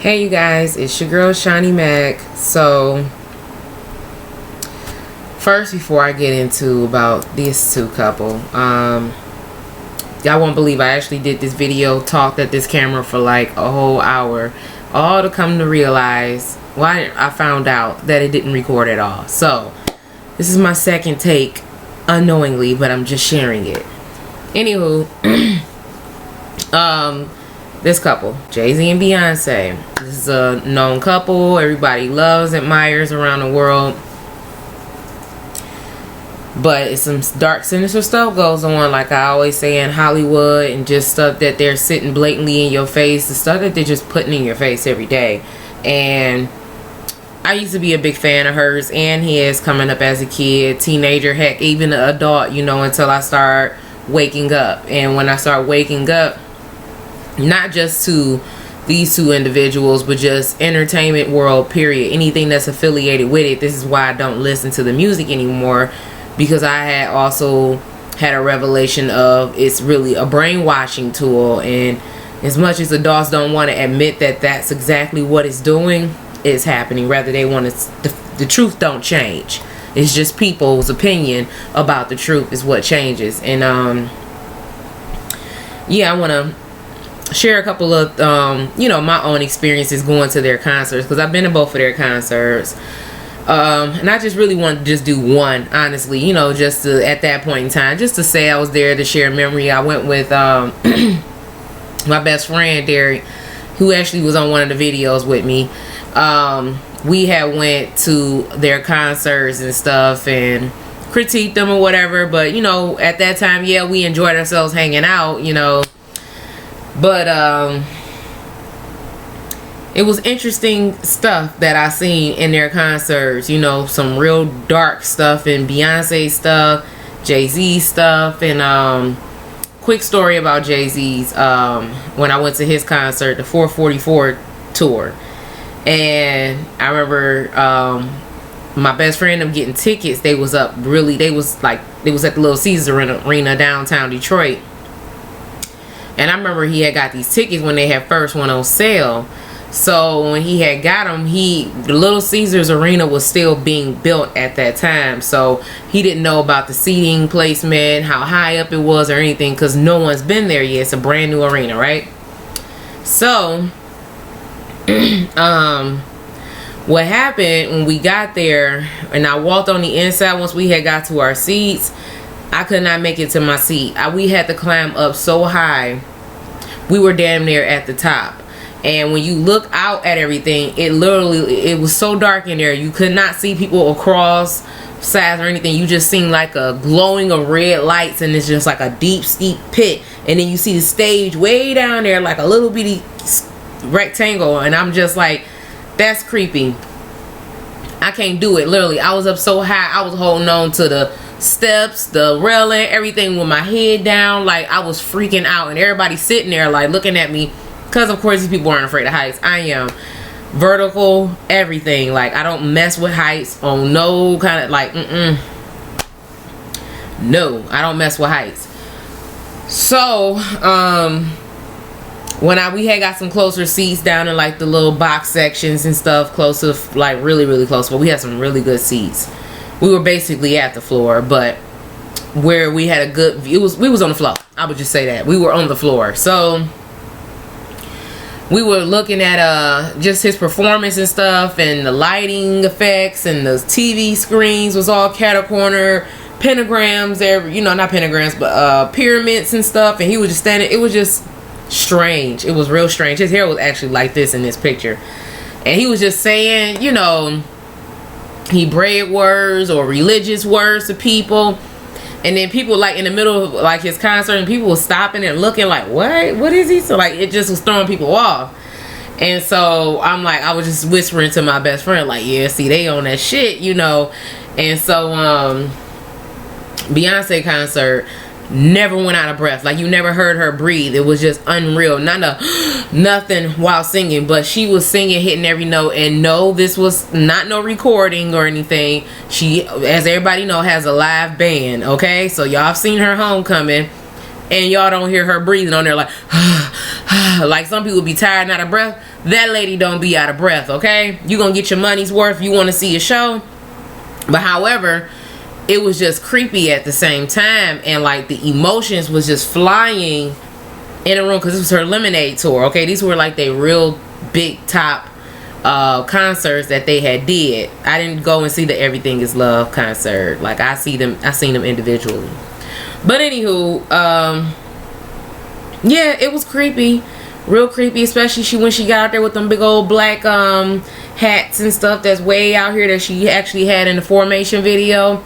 Hey you guys, it's your girl Shani Mac. So first, before I get into about these two couple, y'all won't believe I actually did this video, talked at this camera for like a whole hour, all to come to realize why I found out that it didn't record at all. So this is my second take unknowingly, but I'm just sharing it. Anywho, this couple, Jay-Z and Beyonce. This is a known couple. Everybody loves, admires around the world. But it's some dark, sinister stuff goes on, like I always say, in Hollywood, and just stuff that they're sitting blatantly in your face, the stuff that they're just putting in your face every day. And I used to be a big fan of hers and his coming up as a kid, teenager, heck, even an adult, you know, until I start waking up. And when I start waking up, not just to these two individuals, but just entertainment world, period, anything that's affiliated with it. This is why I don't listen to the music anymore, because I had also had a revelation of it's really a brainwashing tool. And as much as adults don't want to admit that that's exactly what it's doing, it's happening. Rather, they want to, the truth don't change. It's just people's opinion about the truth is what changes. And yeah, I want to share a couple of you know, my own experiences going to their concerts, because I've been to both of their concerts, and I just really want to just do one, honestly, you know, just to, at that point in time, just to say I was there to share memory. I went with my best friend Derek, who actually was on one of the videos with me. We had went to their concerts and stuff and critiqued them or whatever, but you know, at that time, yeah, we enjoyed ourselves hanging out, you know. But it was interesting stuff that I seen in their concerts, you know, some real dark stuff and Beyonce stuff, Jay-Z stuff. And quick story about Jay-Z's, when I went to his concert, the 444 tour, and I remember my best friend, them getting tickets. They was up really, they was at the Little Caesar Arena downtown Detroit. And I remember he had got these tickets when they had first went on sale. So when he had got them, the Little Caesars Arena was still being built at that time. So he didn't know about the seating placement, how high up it was or anything, because no one's been there yet. It's a brand new arena, right? So what happened when we got there and I walked on the inside, once we had got to our seats, I could not make it to my seat. We had to climb up so high. We were damn near at the top. And when you look out at everything, it was so dark in there. You could not see people across sides or anything. You just seen like a glowing of red lights, and it's just like a deep, steep pit. And then you see the stage way down there, like a little bitty rectangle. And I'm just like, that's creepy. I can't do it. Literally, I was up so high, I was holding on to the steps, the railing, everything with my head down. Like, I was freaking out, and everybody sitting there like looking at me, because of course these people aren't afraid of heights. I am. Vertical, everything. Like, I don't mess with heights on no kind of like no, I don't mess with heights. So when we had got some closer seats down in like the little box sections and stuff, close to like really close, but we had some really good seats. We were basically at the floor, but where we had a good view, we was on the floor. I would just say that. We were on the floor. So we were looking at just his performance and stuff, and the lighting effects, and the TV screens was all cat-a-corner, pentagrams there, you know, not pentagrams, but pyramids and stuff. And he was just standing. It was just strange. It was real strange. His hair was actually like this in this picture. And he was just saying, you know, he bred words or religious words to people, and then people like in the middle of like his concert, and people were stopping and looking like, what is he? So like, it just was throwing people off. And so I'm like, I was just whispering to my best friend like, yeah, see, they on that shit, you know. And so Beyonce concert, never went out of breath. Like, you never heard her breathe. It was just unreal. Nothing while singing, but she was singing, hitting every note. And no, this was not no recording or anything. She, as everybody know, has a live band. Okay, so y'all have seen her Homecoming, and y'all don't hear her breathing on there like like some people be tired and out of breath. That lady don't be out of breath, okay? You gonna get your money's worth. You want to see a show. But however, it was just creepy at the same time, and like the emotions was just flying in the room because this was her Lemonade tour. Okay, these were like they real big top concerts that they had did. I didn't go and see the Everything Is Love concert. Like I seen them individually. But anywho, yeah, it was creepy, real creepy, especially when she got out there with them big old black hats and stuff that's way out here that she actually had in the Formation video,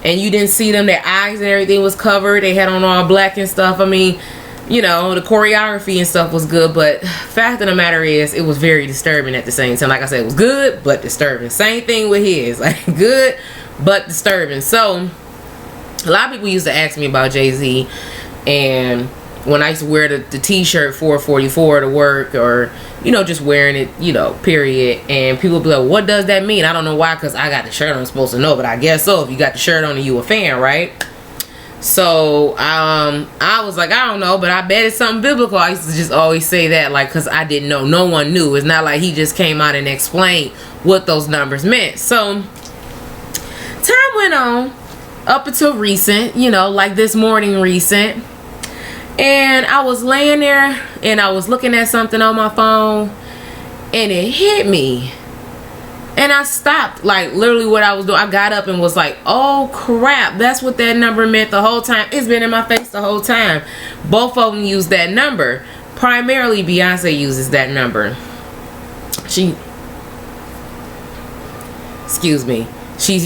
and you didn't see them. Their eyes and everything was covered. They had on all black and stuff. I mean, you know, the choreography and stuff was good, but fact of the matter is it was very disturbing at the same time. Like I said, it was good but disturbing. Same thing with his, like good but disturbing. So a lot of people used to ask me about Jay-Z, and when I used to wear the t-shirt 444 to work, or you know, just wearing it, you know, period, and people be like, what does that mean? I don't know why, because I got the shirt on. I'm supposed to know, but I guess so. If you got the shirt on and you a fan, right? So I was like, I don't know, but I bet it's something biblical. I used to just always say that, like, because I didn't know. No one knew. It's not like he just came out and explained what those numbers meant. So time went on up until recent, you know, like this morning recent. And I was laying there and I was looking at something on my phone, and it hit me. And I stopped, like literally what I was doing. I got up and was like, oh crap, that's what that number meant the whole time. It's been in my face the whole time. Both of them use that number. Primarily Beyonce uses that number. She's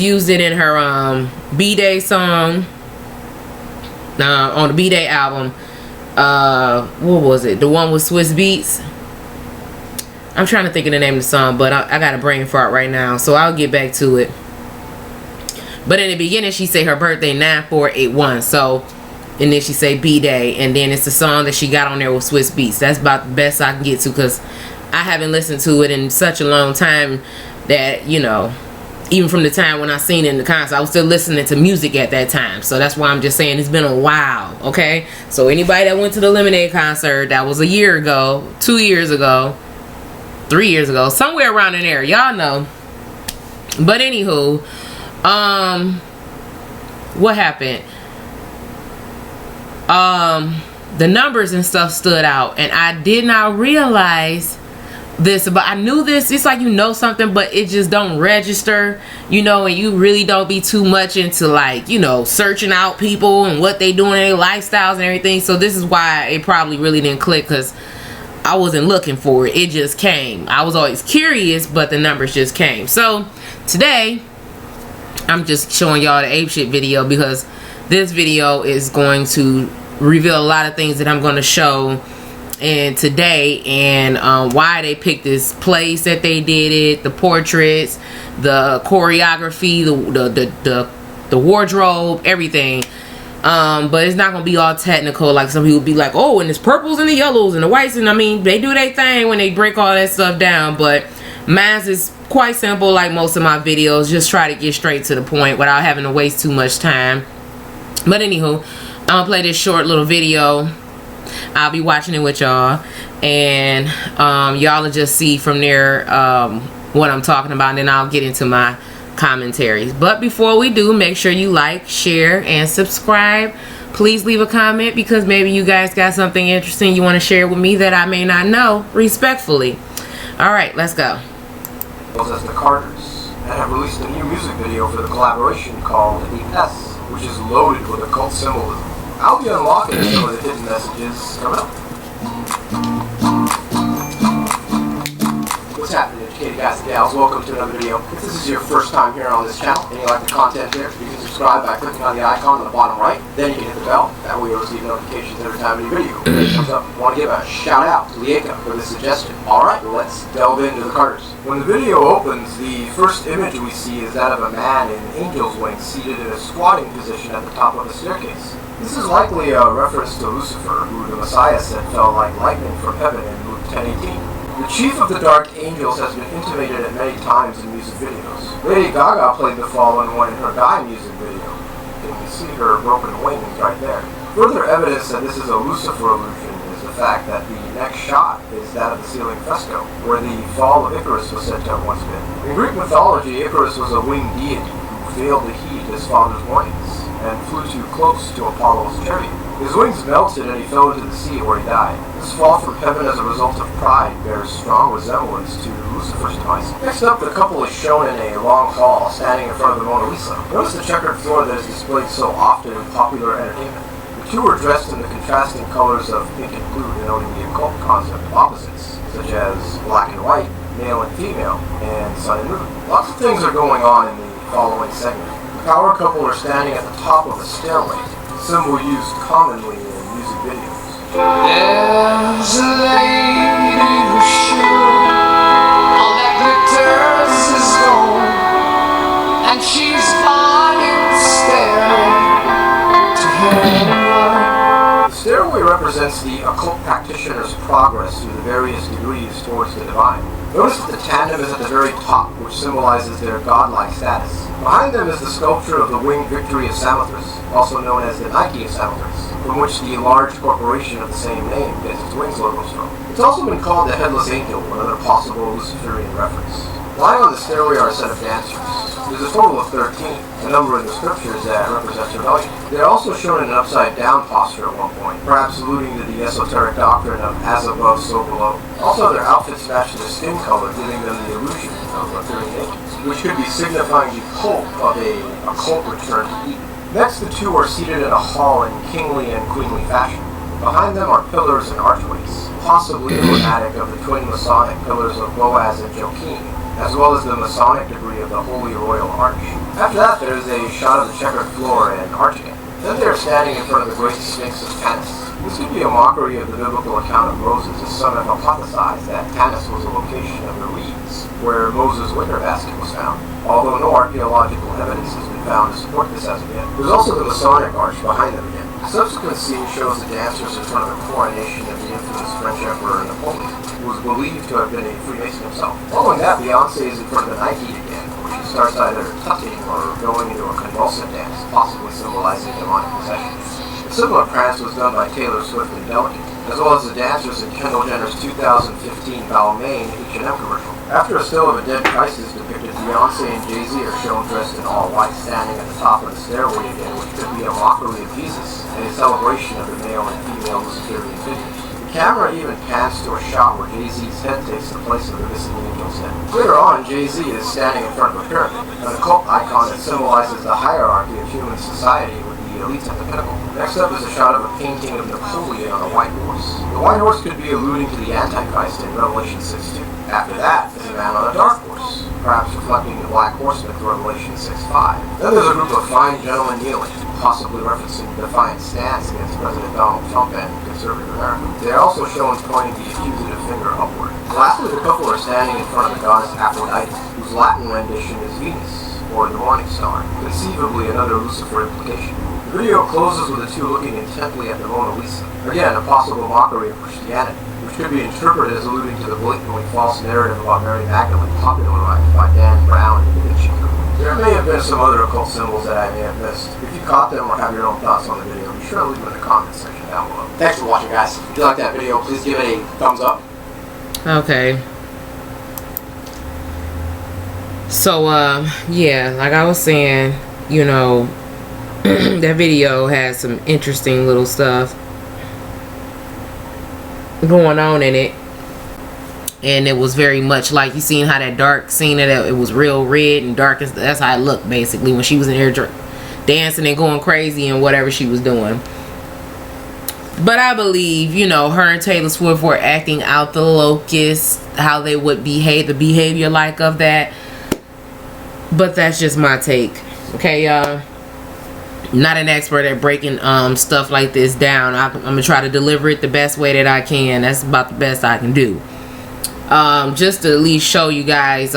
used it in her B-Day song, on the B-Day album. What was it? The one with Swiss Beats. I'm trying to think of the name of the song, but I got a brain fart right now, so I'll get back to it. But in the beginning, she say her birthday 9481. So, and then she say B-Day, and then it's the song that she got on there with Swiss Beats. That's about the best I can get to, because I haven't listened to it in such a long time that, you know, even from the time when I seen it in the concert, I was still listening to music at that time. So that's why I'm just saying it's been a while, okay? So anybody that went to the Lemonade concert, that was a year ago, 2 years ago, 3 years ago, somewhere around in there, y'all know. But anywho, what happened? The numbers and stuff stood out, and I did not realize this, but I knew this. It's like, you know something, but it just don't register, you know, and you really don't be too much into, like, you know, searching out people and what they doing in their lifestyles and everything. So this is why it probably really didn't click, because I wasn't looking for it. It just came. I was always curious, but the numbers just came. So today I'm just showing y'all the apeshit video, because this video is going to reveal a lot of things that I'm going to show and today, and why they picked this place that they did it, the portraits, the choreography, the wardrobe, everything. But it's not gonna be all technical like some people be like, oh, and it's purples and the yellows and the whites, and I mean, they do their thing when they break all that stuff down. But mine is quite simple, like most of my videos. Just try to get straight to the point without having to waste too much time. But anywho, I'm gonna play this short little video. I'll be watching it with y'all, and y'all will just see from there what I'm talking about, and then I'll get into my commentaries. But before we do, make sure you like, share, and subscribe. Please leave a comment, because maybe you guys got something interesting you want to share with me that I may not know, respectfully. Alright, let's go. As the Carters, and have released a new music video for the collaboration called ES, which is loaded with occult symbolism. I'll be unlocking some of the hidden messages coming up. What's happening, educated guys and gals? Welcome to another video. If this is your first time here on this channel and you like the content here, you can subscribe by clicking on the icon on the bottom right. Then you can hit the bell. That way you'll receive notifications every time a new video comes up. I want to give a shout out to Lieka for this suggestion. Alright, well, let's delve into the Carters. When the video opens, the first image we see is that of a man in angel's wings seated in a squatting position at the top of the staircase. This is likely a reference to Lucifer, who the Messiah said fell like lightning from heaven in Luke 10:18. The chief of the Dark Angels has been intimated at many times in music videos. Lady Gaga played the fallen one in her Die music video. You can see her broken wings right there. Further evidence that this is a Lucifer illusion is the the fact that the next shot is that of the ceiling fresco, where the fall of Icarus was said to have once been. In Greek mythology, Icarus was a winged deity who failed to heed his father's warnings and flew too close to Apollo's chariot. His wings melted and he fell into the sea where he died. This fall from heaven as a result of pride bears strong resemblance to Lucifer's demise. Next up, the couple is shown in a long hall standing in front of the Mona Lisa. Notice the checkered floor that is displayed so often in popular entertainment. The two are dressed in the contrasting colors of pink and blue, denoting the occult concept of opposites, such as black and white, male and female, and sun and moon. Lots of things are going on in the following segment. The power couple are standing at the top of a stairway, a symbol used commonly in music videos. There's a lady who's sure all that glitters is gold, and she's buying staring to heaven. The stairway represents the occult practitioner's progress through the various degrees towards the divine. Notice that the tandem is at the very top, which symbolizes their godlike status. Behind them is the sculpture of the winged victory of Samothrace, also known as the Nike of Samothrace, from which the large corporation of the same name gets its wings logos from. It's also been called the Headless Angel, another possible Luciferian reference. Lying on the stairway are a set of dancers. There's a total of 13, a number in the scriptures that represents rebellion. They are also shown in an upside-down posture at one point, perhaps alluding to the esoteric doctrine of as above, so below. Also, their outfits match their skin color, giving them the illusion of appearing naked, which could be signifying the hope of a occult return to Eden. Next, the two are seated in a hall in kingly and queenly fashion. Behind them are pillars and archways, possibly emblematic of the twin Masonic pillars of Boaz and Joachim, as well as the Masonic degree of the Holy Royal Arch. After that, there is a shot of the checkered floor and arch again. Then they are standing in front of the great Sphinx of Tanis. This could be a mockery of the biblical account of Moses, as some have hypothesized that Tanis was a location of the reeds, where Moses' wicker basket was found, although no archaeological evidence has been found to support this as of yet. There's also the Masonic arch behind them again. The subsequent scene shows the dancers in front of the coronation of the infamous French Emperor Napoleon, who was believed to have been a Freemason himself. Following that, Beyonce is in front of the Nike again, where she starts either tucking or going into a convulsive dance, possibly symbolizing demonic possession. A similar prance was done by Taylor Swift and Delicate, as well as the dancers in Kendall Jenner's 2015 Balmain H&M commercial. After a still of a dead Christ is depicted, Beyonce and Jay-Z are shown dressed in all white standing at the top of the stairway again, which could be a mockery of Jesus and a celebration of the male and female Luciferian figures. The camera even pans to a shot where Jay-Z's head takes the place of the missing angel's head. Later on, Jay-Z is standing in front of a pyramid, an occult icon that symbolizes the hierarchy of human society with the elites at the pinnacle. Next up is a shot of a painting of Napoleon on a white horse. The white horse could be alluding to the Antichrist in Revelation 6:2. After that is a man on a dark horse, perhaps reflecting the black horseman from Revelation 6:5. Then there's a group of fine gentlemen kneeling, possibly referencing the defiant stance against President Donald Trump and conservative America. They are also shown pointing the accusative finger upward. Lastly, the couple are standing in front of the goddess Aphrodite, whose Latin rendition is Venus, or the morning star, conceivably another Lucifer implication. The video closes with the two looking intently at the Mona Lisa, again a possible mockery of Christianity, which could be interpreted as alluding to the blatantly false narrative about Mary Magdalene popularized by Dan Brown and the Da Vinci Code. There may have been some other occult symbols that I may have missed. If you caught them or have your own thoughts on the video, be sure to leave them in the comments section down below. Thanks for watching, guys. If you liked that video, please give it a thumbs up. Okay. So, yeah, like I was saying, you know, that video has some interesting little stuff going on in it. And it was very much like, you seen how that dark scene of that, it was real red and dark. That's how it looked, basically, when she was in there dancing and going crazy and whatever she was doing. But I believe, you know, her and Taylor Swift were acting out the locust, how they would behave, the behavior like of that. But that's just my take. Okay, y'all. Not an expert at breaking stuff like this down. I'm gonna try to deliver it the best way that I can. That's about the best I can do. Just to at least show you guys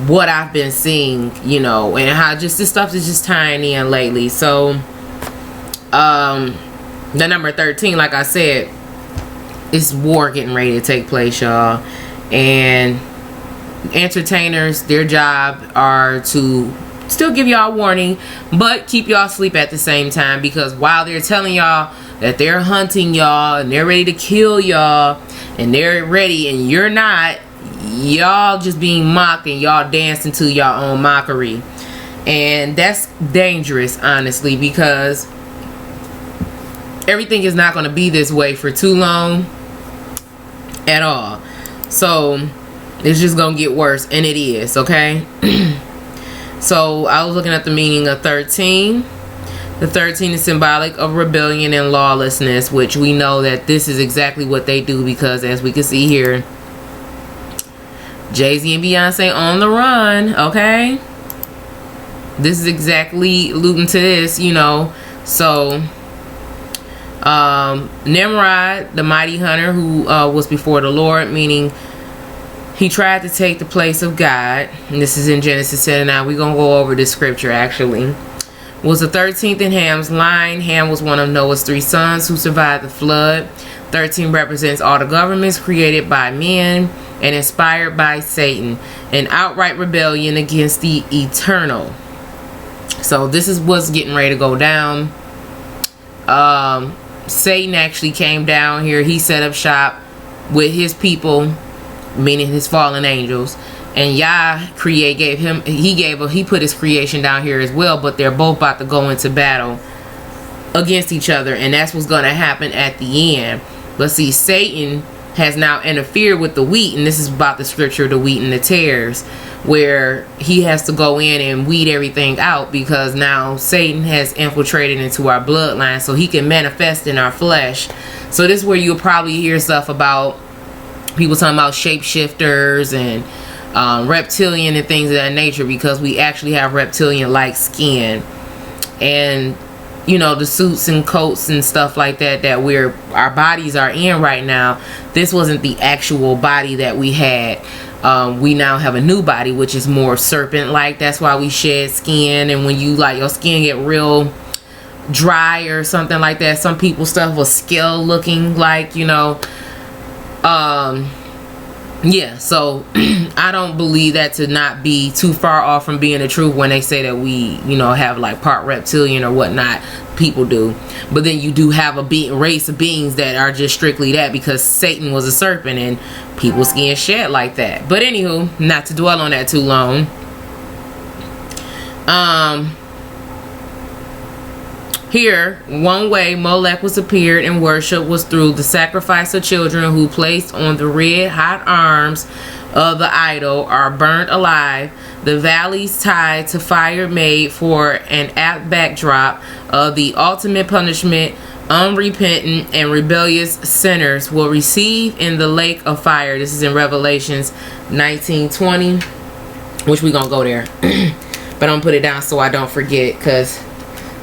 what I've been seeing, you know, and how just this stuff is just tying in lately. So the number 13, like I said, is war getting ready to take place, y'all. And entertainers, their job are to still give y'all warning, but keep y'all asleep at the same time, because while they're telling y'all that they're hunting y'all and they're ready to kill y'all and they're ready and you're not, y'all just being mocked and y'all dancing to your own mockery. And that's dangerous, honestly, because everything is not going to be this way for too long at all. So it's just going to get worse, and it is, okay? So I was looking at the meaning of 13. The 13 is symbolic of rebellion and lawlessness, which we know that this is exactly what they do, because as we can see here, Jay-Z and Beyonce on the run, okay? This is exactly alluding to this, you know. So Nimrod, the mighty hunter who was before the Lord, meaning he tried to take the place of God, and this is in Genesis 10. Now we're going to go over this scripture actually. Was the 13th in Ham's line. Ham was one of Noah's 3 sons who survived the flood. 13 represents all the governments created by men and inspired by Satan, an outright rebellion against the eternal. So this is what's getting ready to go down. Satan actually came down here. He set up shop with his people, meaning his fallen angels, and Yah he put his creation down here as well, but they're both about to go into battle against each other, and that's what's going to happen at the end. But see, Satan has now interfered with the wheat, and this is about the scripture, the wheat and the tares, where he has to go in and weed everything out, because now Satan has infiltrated into our bloodline, so he can manifest in our flesh. So this is where you'll probably hear stuff about people talking about shapeshifters and reptilian and things of that nature, because we actually have reptilian like skin, and you know, the suits and coats and stuff like that our bodies are in right now. This wasn't the actual body that we had. We now have a new body, which is more serpent like. That's why we shed skin, and when you like your skin get real dry or something like that, some people's stuff was scale looking like, you know. Yeah, so I don't believe that to not be too far off from being the truth when they say that we, you know, have like part reptilian or whatnot. People do, but then you do have a race of beings that are just strictly that, because Satan was a serpent and people's skin shed like that. But anywho, not to dwell on that too long. Here, one way Molech was appeared and worshipped was through the sacrifice of children who placed on the red hot arms of the idol are burnt alive. The valleys tied to fire made for an apt backdrop of the ultimate punishment unrepentant and rebellious sinners will receive in the lake of fire. This is in Revelations 19:20, which we're going to go there. But I'm going to put it down so I don't forget, because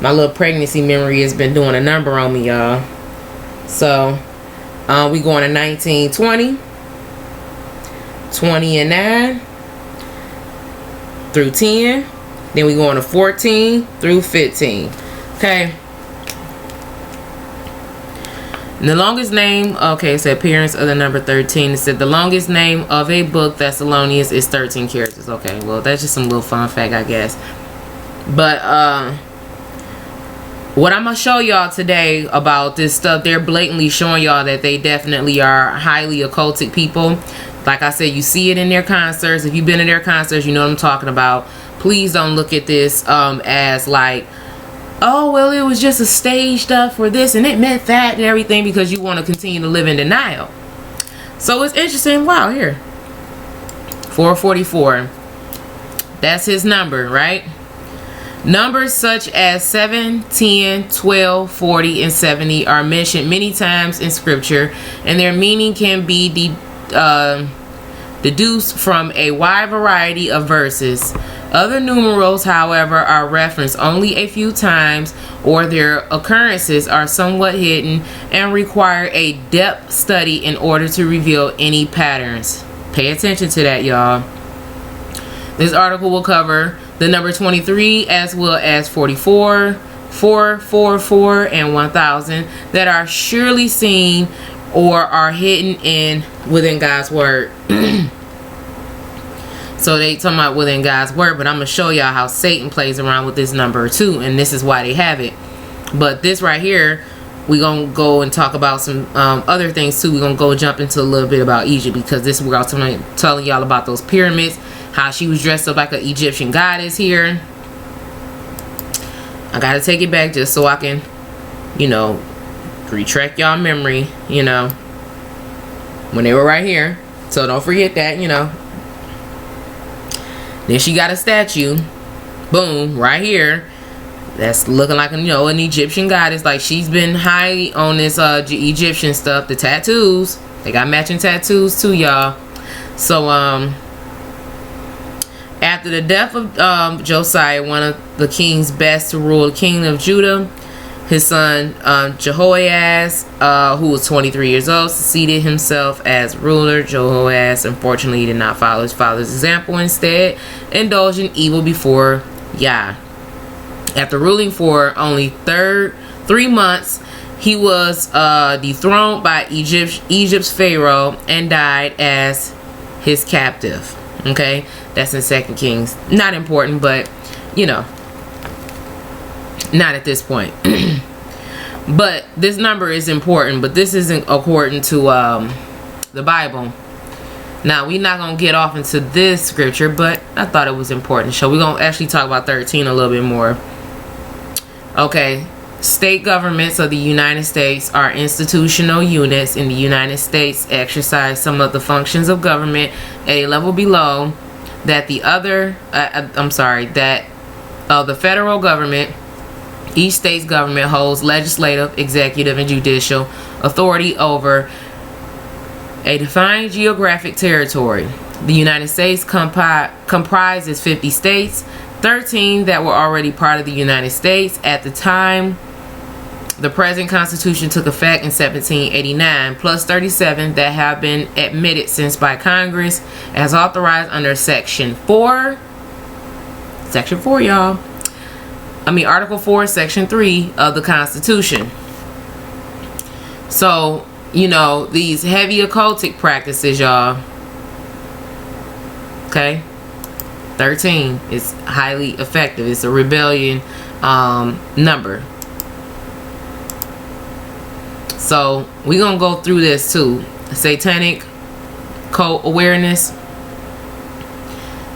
my little pregnancy memory has been doing a number on me, y'all. So, we going to 19:20, 20 and 9 through 10. Then we going to 14 through 15. Okay. And the longest name, okay, it's the appearance of the number 13. It said the longest name of a book, Thessalonians, is 13 characters. Okay, well, that's just some little fun fact, I guess. But, what I'm going to show y'all today about this stuff, they're blatantly showing y'all that they definitely are highly occultic people. Like I said, you see it in their concerts. If you've been to their concerts, you know what I'm talking about. Please don't look at this as like, oh, well, it was just a stage stuff for this and it meant that and everything, because you want to continue to live in denial. So it's interesting. Wow, here. 444. That's his number, right? Numbers such as 7, 10, 12, 40, and 70 are mentioned many times in scripture, and their meaning can be deduced from a wide variety of verses. Other numerals, however, are referenced only a few times, or their occurrences are somewhat hidden and require a depth study in order to reveal any patterns. Pay attention to that, y'all. This article will cover the number 23 as well as 44, 444, and 1000 that are surely seen or are hidden within God's word. So they talking about within God's word, but I'm going to show y'all how Satan plays around with this number too, and this is why they have it. But this right here, we're gonna go and talk about some other things too. We're gonna go jump into a little bit about Egypt, because this is where I was telling y'all about those pyramids, how she was dressed up like an Egyptian goddess here. I gotta take it back just so I can, you know, retract y'all memory, you know, when they were right here. So don't forget that, you know. Then she got a statue, boom, right here, that's looking like, you know, an Egyptian goddess. Like, she's been high on this Egyptian stuff. The tattoos, they got matching tattoos too, y'all. So after the death of Josiah, one of the kings best to rule the kingdom of Judah, his son Jehoahaz, who was 23 years old, succeeded himself as ruler. Jehoahaz, unfortunately, did not follow his father's example, instead indulged in evil before Yah. After ruling for only 3 months, he was dethroned by Egypt's Pharaoh and died as his captive. Okay, that's in 2 Kings. Not important, but you know, not at this point. But this number is important, but this isn't according to the Bible. Now, we're not going to get off into this scripture, but I thought it was important. So we're going to actually talk about 13 a little bit more. Okay, state governments of the United States are institutional units in the United States, exercise some of the functions of government at a level below that the the federal government. Each state's government holds legislative, executive, and judicial authority over a defined geographic territory. The United States comprises 50 states, 13 that were already part of the United States at the time the present Constitution took effect in 1789, plus 37 that have been admitted since by Congress as authorized under Section 4. Section 4, y'all. Article 4, Section 3 of the Constitution. So, you know, these heavy occultic practices, y'all. Okay? 13 is highly effective. It's a rebellion number. So, we're going to go through this too. Satanic cult awareness.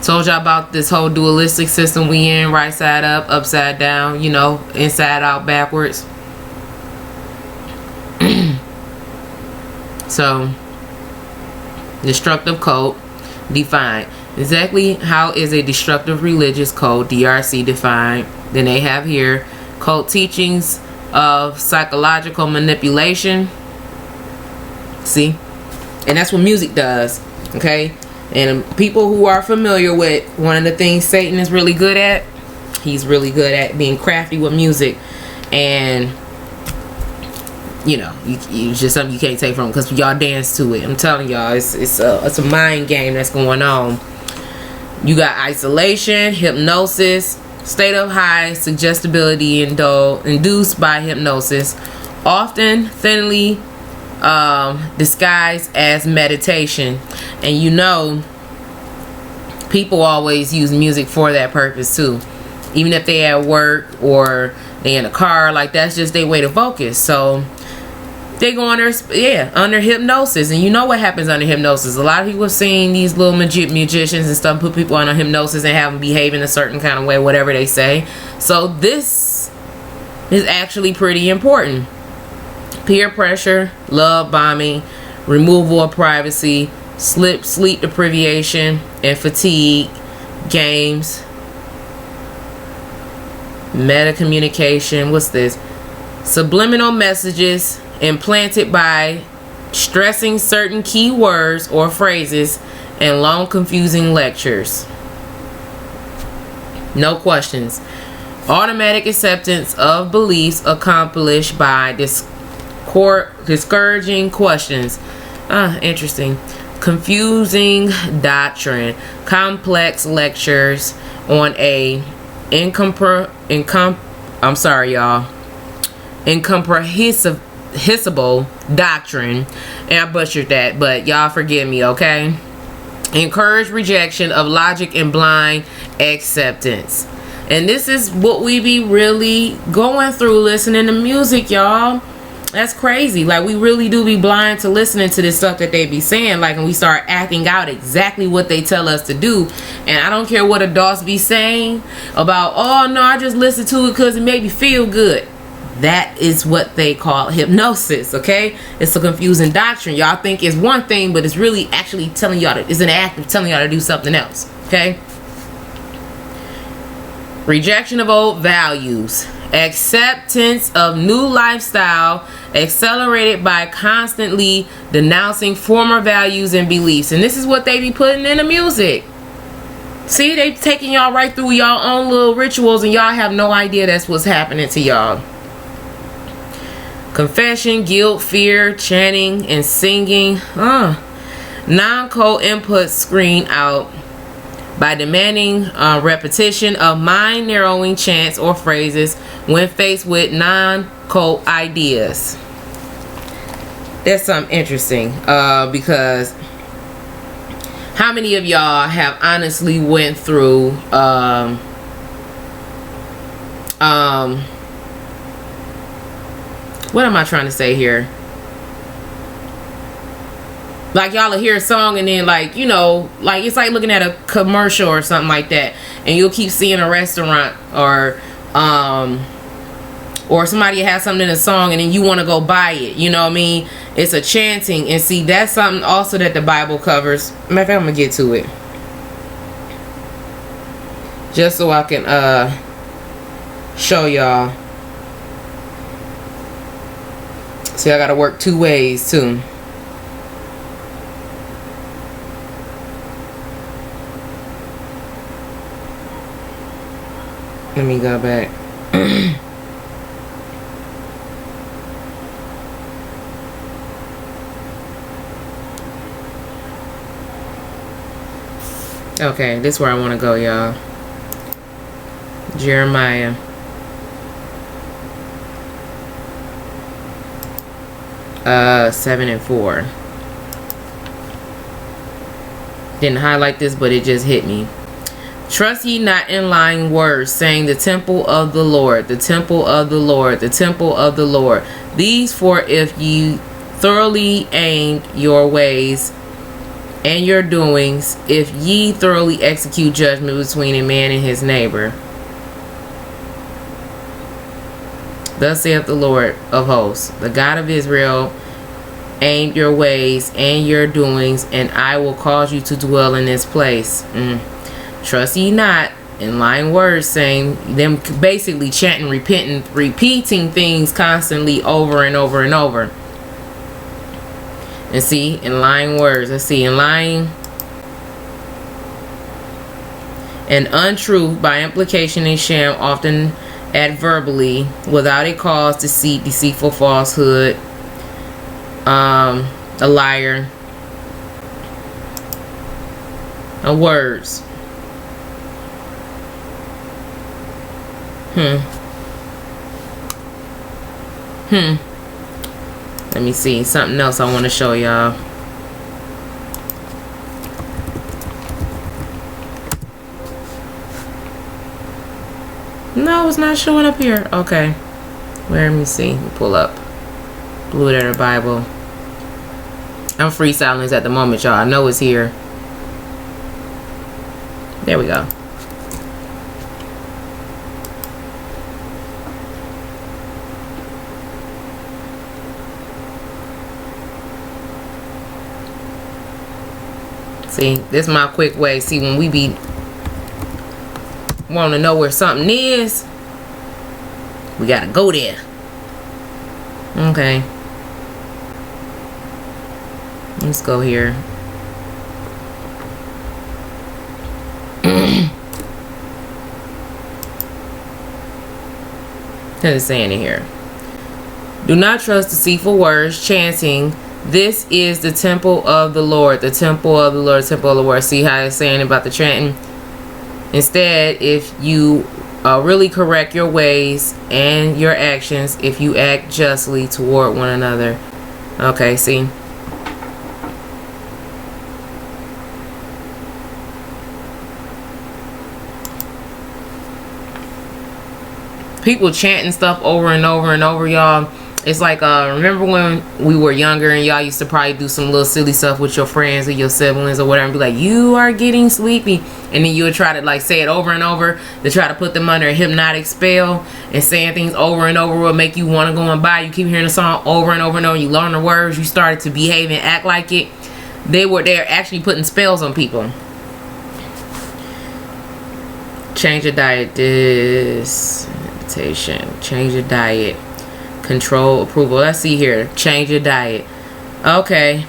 Told y'all about this whole dualistic system we in, right side up, upside down, you know, inside out, backwards. So, destructive cult defined. Exactly how is a destructive religious cult, DRC, defined? Then they have here cult teachings of psychological manipulation. See? And that's what music does. Okay? And people who are familiar with one of the things Satan is really good at, he's really good at being crafty with music. And you know, it's just something you can't take from him, because y'all dance to it. I'm telling y'all, it's a mind game that's going on. You got isolation, hypnosis, state of high suggestibility induced by hypnosis, often thinly disguised as meditation. And you know, people always use music for that purpose too, even if they at work or they in a car. Like, that's just their way to focus. So they go under hypnosis. And you know what happens under hypnosis. A lot of people have seen these little magicians and stuff put people under hypnosis and have them behave in a certain kind of way, whatever they say. So this is actually pretty important. Peer pressure, love bombing, removal of privacy, sleep deprivation, and fatigue, games, meta communication. What's this? Subliminal messages implanted by stressing certain key words or phrases, and long confusing lectures. No questions. Automatic acceptance of beliefs accomplished by discouraging questions. Interesting. Confusing doctrine. Complex lectures on a incomprehensible doctrine. And I butchered that, but y'all forgive me, okay? Encourage rejection of logic and blind acceptance. And this is what we be really going through listening to music, y'all. That's crazy. Like, we really do be blind to listening to this stuff that they be saying. Like, and we start acting out exactly what they tell us to do. And I don't care what adults be saying about, oh no, I just listen to it because it made me feel good. That is what they call hypnosis, okay? It's a confusing doctrine. Y'all think it's one thing, but it's really actually telling y'all it's an act of telling y'all to do something else, okay? Rejection of old values. Acceptance of new lifestyle accelerated by constantly denouncing former values and beliefs. And this is what they be putting in the music. See, they taking y'all right through y'all own little rituals and y'all have no idea that's what's happening to y'all. Confession, guilt, fear, chanting, and singing. Non-code input screen out by demanding repetition of mind-narrowing chants or phrases when faced with non-code ideas. That's something interesting because how many of y'all have honestly went through what am I trying to say here? Like, y'all will hear a song and then, like, you know, like, it's like looking at a commercial or something like that, and you'll keep seeing a restaurant or somebody has something in a song and then you want to go buy it. You know what I mean? It's a chanting. And see, that's something also that the Bible covers. Matter of fact, I'm gonna get to it just so I can show y'all. See, I gotta work two ways too. Let me go back. Okay, this is where I want to go, y'all. Jeremiah. Uh, 7 and 4. Didn't highlight this, but it just hit me. Trust ye not in lying words, saying the temple of the Lord, the temple of the Lord, the temple of the Lord. These for if ye thoroughly aimed your ways and your doings, if ye thoroughly execute judgment between a man and his neighbor. Thus saith the Lord of hosts, the God of Israel, aim your ways and your doings, and I will cause you to dwell in this place. Trust ye not in lying words, saying them basically chanting, repeating things constantly over and over and over. And see, in lying words, let's see, in lying and untruth by implication and sham, often adverbally, without a cause, deceit, deceitful falsehood, a liar, words. Let me see. Something else I want to show y'all. No, it's not showing up here. Okay. Let me see. Let me pull up Blue Letter Bible. I'm freestyling this at the moment, y'all. I know it's here. There we go. See, this is my quick way. See, when we be wanting to know where something is, we gotta go there. Okay. Let's go here. What is it saying in here? Do not trust deceitful words, chanting, this is the temple of the Lord, the temple of the Lord, the temple of the Lord. See how it's saying about the chanting? Instead, if you really correct your ways and your actions, if you act justly toward one another. Okay, see? People chanting stuff over and over and over, y'all. It's like, remember when we were younger and y'all used to probably do some little silly stuff with your friends or your siblings or whatever and be like, you are getting sleepy. And then you would try to like say it over and over to try to put them under a hypnotic spell, and saying things over and over will make you want to go and buy. You keep hearing the song over and over and over. You learn the words. You started to behave and act like it. They're actually putting spells on people. Change your diet. Change your diet. Control approval. Let's see here. Change your diet. Okay.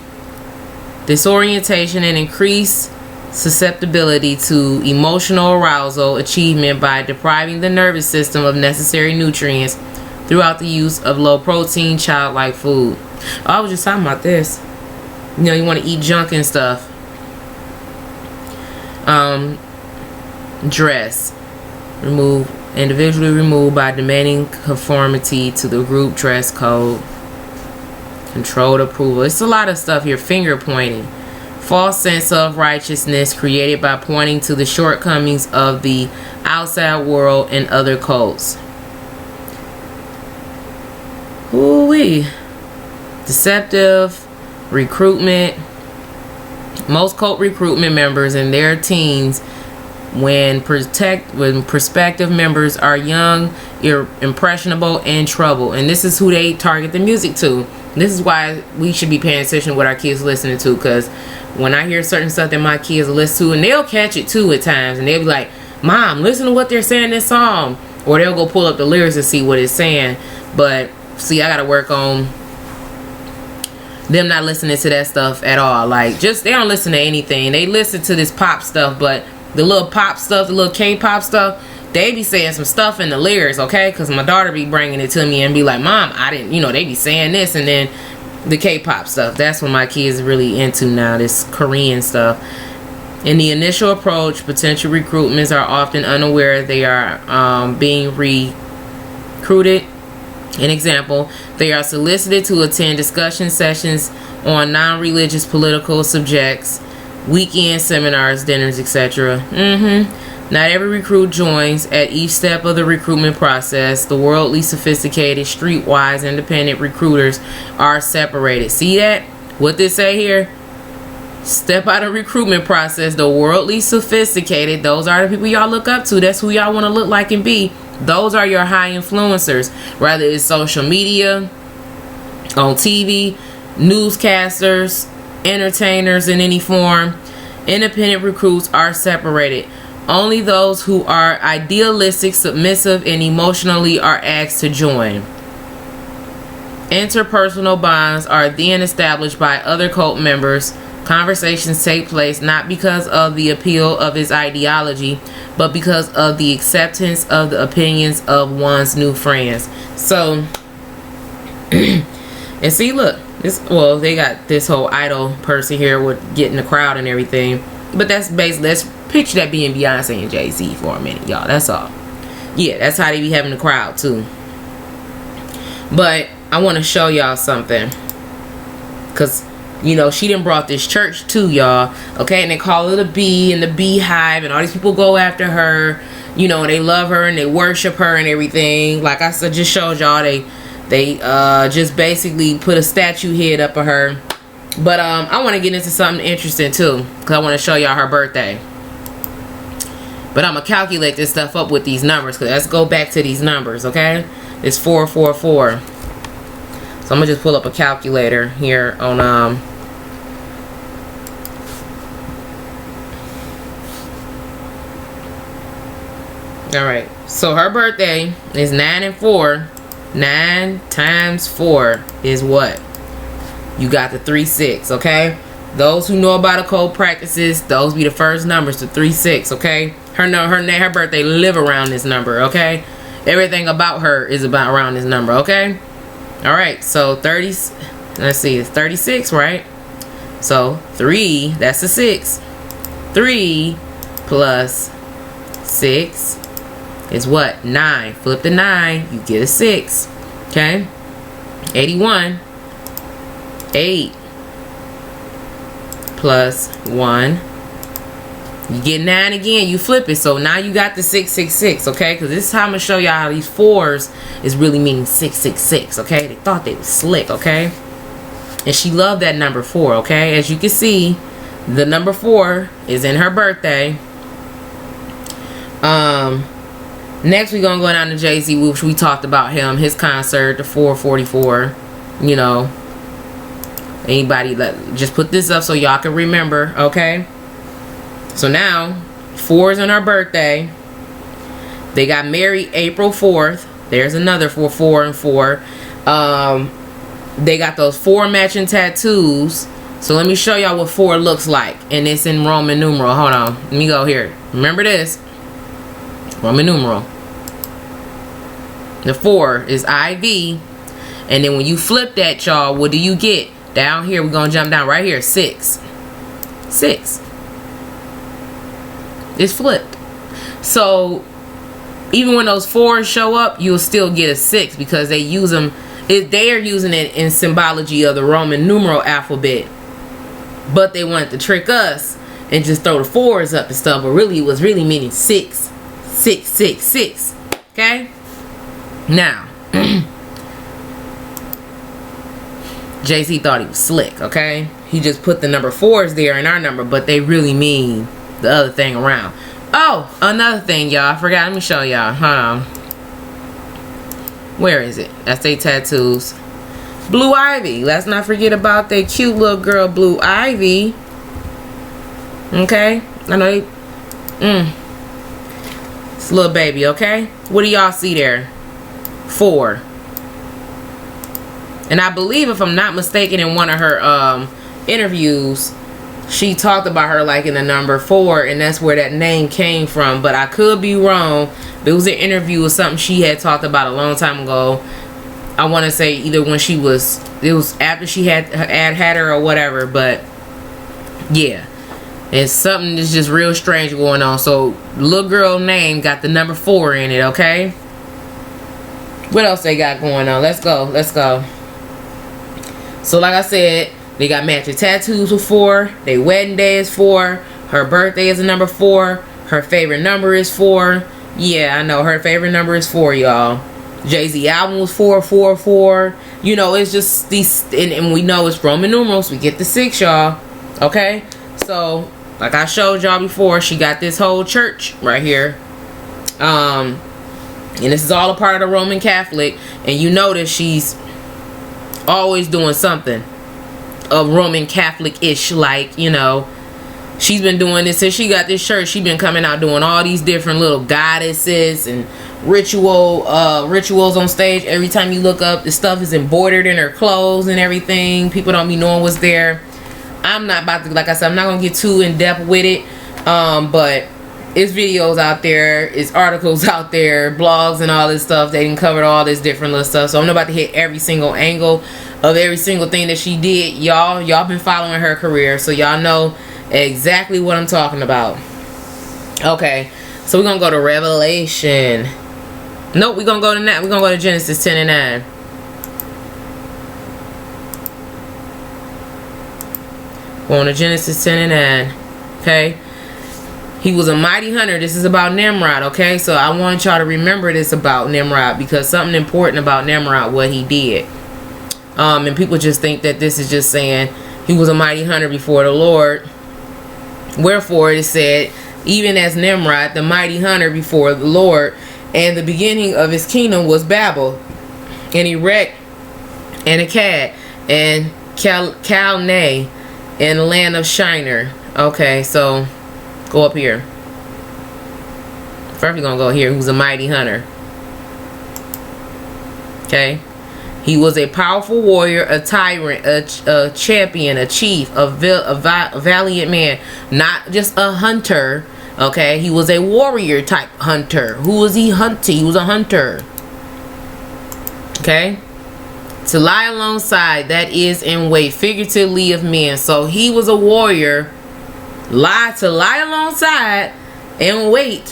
Disorientation and increased susceptibility to emotional arousal achievement by depriving the nervous system of necessary nutrients throughout the use of low protein childlike food. Oh, I was just talking about this. You know, you want to eat junk and stuff. Dress. Individually removed by demanding conformity to the group dress code. Controlled approval. It's a lot of stuff here. Finger pointing. False sense of righteousness created by pointing to the shortcomings of the outside world and other cults. Ooh-wee. Deceptive recruitment. Most cult recruitment members and their teens, when prospective members are young, impressionable, and troubled. And this is who they target the music to. This is why we should be paying attention to what our kids listening to, because when I hear certain stuff that my kids listen to, and they'll catch it too at times, and they'll be like, Mom, listen to what they're saying in this song. Or they'll go pull up the lyrics and see what it's saying. But see, I gotta work on them not listening to that stuff at all. Like, just, they don't listen to anything. They listen to this pop stuff, but the little pop stuff, the little K-pop stuff, they be saying some stuff in the lyrics, okay? Because my daughter be bringing it to me and be like, Mom, I didn't, you know, they be saying this. And then the K-pop stuff, that's what my kids really into now, this Korean stuff. In the initial approach, potential recruitments are often unaware they are being recruited. An example, they are solicited to attend discussion sessions on non-religious political subjects, weekend seminars, dinners, etc. Not every recruit joins at each step of the recruitment process. The worldly, sophisticated, streetwise, independent recruiters are separated. See that? What they say here? Step out of recruitment process. The worldly, sophisticated, those are the people y'all look up to. That's who y'all want to look like and be. Those are your high influencers. Whether it's social media, on TV, newscasters, entertainers in any form. Independent recruits are separated. Only those who are idealistic, submissive, and emotionally are asked to join. Interpersonal bonds are then established by other cult members. Conversations take place not because of the appeal of his ideology, but because of the acceptance of the opinions of one's new friends. So, and see, look, this, well, they got this whole idol person here with getting the crowd and everything. But that's basically, let's picture that being Beyonce and Jay-Z for a minute, y'all. That's all. Yeah, that's how they be having the crowd too. But I want to show y'all something, because, you know, she done brought this church too, y'all. Okay, and they call her the Bee and the Beehive, and all these people go after her. You know, they love her and they worship her and everything. Like I said, just showed y'all, they just basically put a statue head up of her. But I want to get into something interesting too, because I want to show y'all her birthday. But I'm gonna calculate this stuff up with these numbers, because let's go back to these numbers, okay? It's 444. So I'm gonna just pull up a calculator here on Alright, so her birthday is 9 and 4. 9 times 4 is what? You got the 3-6, okay? Those who know about occult practices, those be the first numbers, the 3-6, okay? Her birthday live around this number, okay? Everything about her is about around this number, okay? Alright, so 30, let's see, it's 36, right? So 3, that's a 6. 3 plus 6 is what? 9. Flip the 9, you get a 6. Okay? 81. 8 plus 1 You get 9 again, you flip it. So now you got the 666, okay? Because this is how I'm going to show y'all how these 4s is really meaning 666, okay? They thought they was slick, okay? And she loved that number 4, okay? As you can see, the number 4 is in her birthday. Next we're going to go down to Jay-Z, which we talked about him. His concert, the 444, you know. Anybody, just put this up so y'all can remember, okay? So now, 4 is on her birthday. They got married April 4th. There's another 4, 4, and 4. They got those 4 matching tattoos. So let me show y'all what 4 looks like. And it's in Roman numeral. Hold on. Let me go here. Remember this. Roman numeral. The 4 is IV. And then when you flip that, y'all, what do you get? Down here, we're going to jump down right here. 6. 6. It's flipped. So even when those 4s show up, you'll still get a 6 because they use them. They are using it in symbology of the Roman numeral alphabet, but they wanted to trick us and just throw the 4s up and stuff. But really, it was really meaning 6, 6, 6, 6. Okay. Now, Jay-Z thought he was slick. Okay, he just put the number 4s there in our number, but they really mean the other thing around. Oh, another thing, y'all. I forgot. Let me show y'all. Hold on. Where is it? That's they tattoos. Blue Ivy. Let's not forget about that cute little girl, Blue Ivy. Okay. I know they. It's a little baby. Okay. What do y'all see there? 4. And I believe, if I'm not mistaken, in one of her interviews, she talked about her liking the number 4, and that's where that name came from. But I could be wrong. It was an interview or something she had talked about a long time ago. I want to say either when she was, it was after she had her or whatever. But yeah, it's something that's just real strange going on. So little girl name got the number 4 in it. Okay. What else they got going on? Let's go. Let's go. So like I said, they got matching tattoos with 4. Their wedding day is 4. Her birthday is a number 4. Her favorite number is 4. Yeah, I know. Her favorite number is 4, y'all. Jay-Z album was 444. You know, it's just these. And we know it's Roman numerals. We get the 6, y'all. Okay? So, like I showed y'all before, she got this whole church right here. And this is all a part of the Roman Catholic. And you notice she's always doing something of Roman Catholic-ish, like, you know, she's been doing this since she got this church. She's been coming out doing all these different little goddesses and rituals on stage. Every time you look up, the stuff is embroidered in her clothes and everything. People don't be knowing what's there. I'm not about to, like I said, I'm not gonna get too in depth with it, but it's videos out there, it's articles out there, blogs and all this stuff. They done covered all this different little stuff. So I'm not about to hit every single angle of every single thing that she did. Y'all been following her career, so y'all know exactly what I'm talking about. Okay, so we're gonna go to Revelation. Nope, we're gonna go to that. We're gonna go to Genesis 10 and 9. Going to Genesis 10 and 9. Okay. He was a mighty hunter. This is about Nimrod, okay? So I want y'all to remember this about Nimrod, because something important about Nimrod, what he did. And people just think that this is just saying he was a mighty hunter before the Lord. Wherefore it is said, even as Nimrod, the mighty hunter before the Lord, and the beginning of his kingdom was Babel, and Erech, and Akkad, and Calneh, and the land of Shinar. Okay, so go up here. First we're gonna go here. He was a mighty hunter. Okay. He was a powerful warrior, a tyrant, a champion, a chief, a valiant man. Not just a hunter. Okay. He was a warrior type hunter. Who was he hunting? He was a hunter. Okay. To lie alongside, that is in wait, figuratively, of men. So he was a warrior. To lie alongside and wait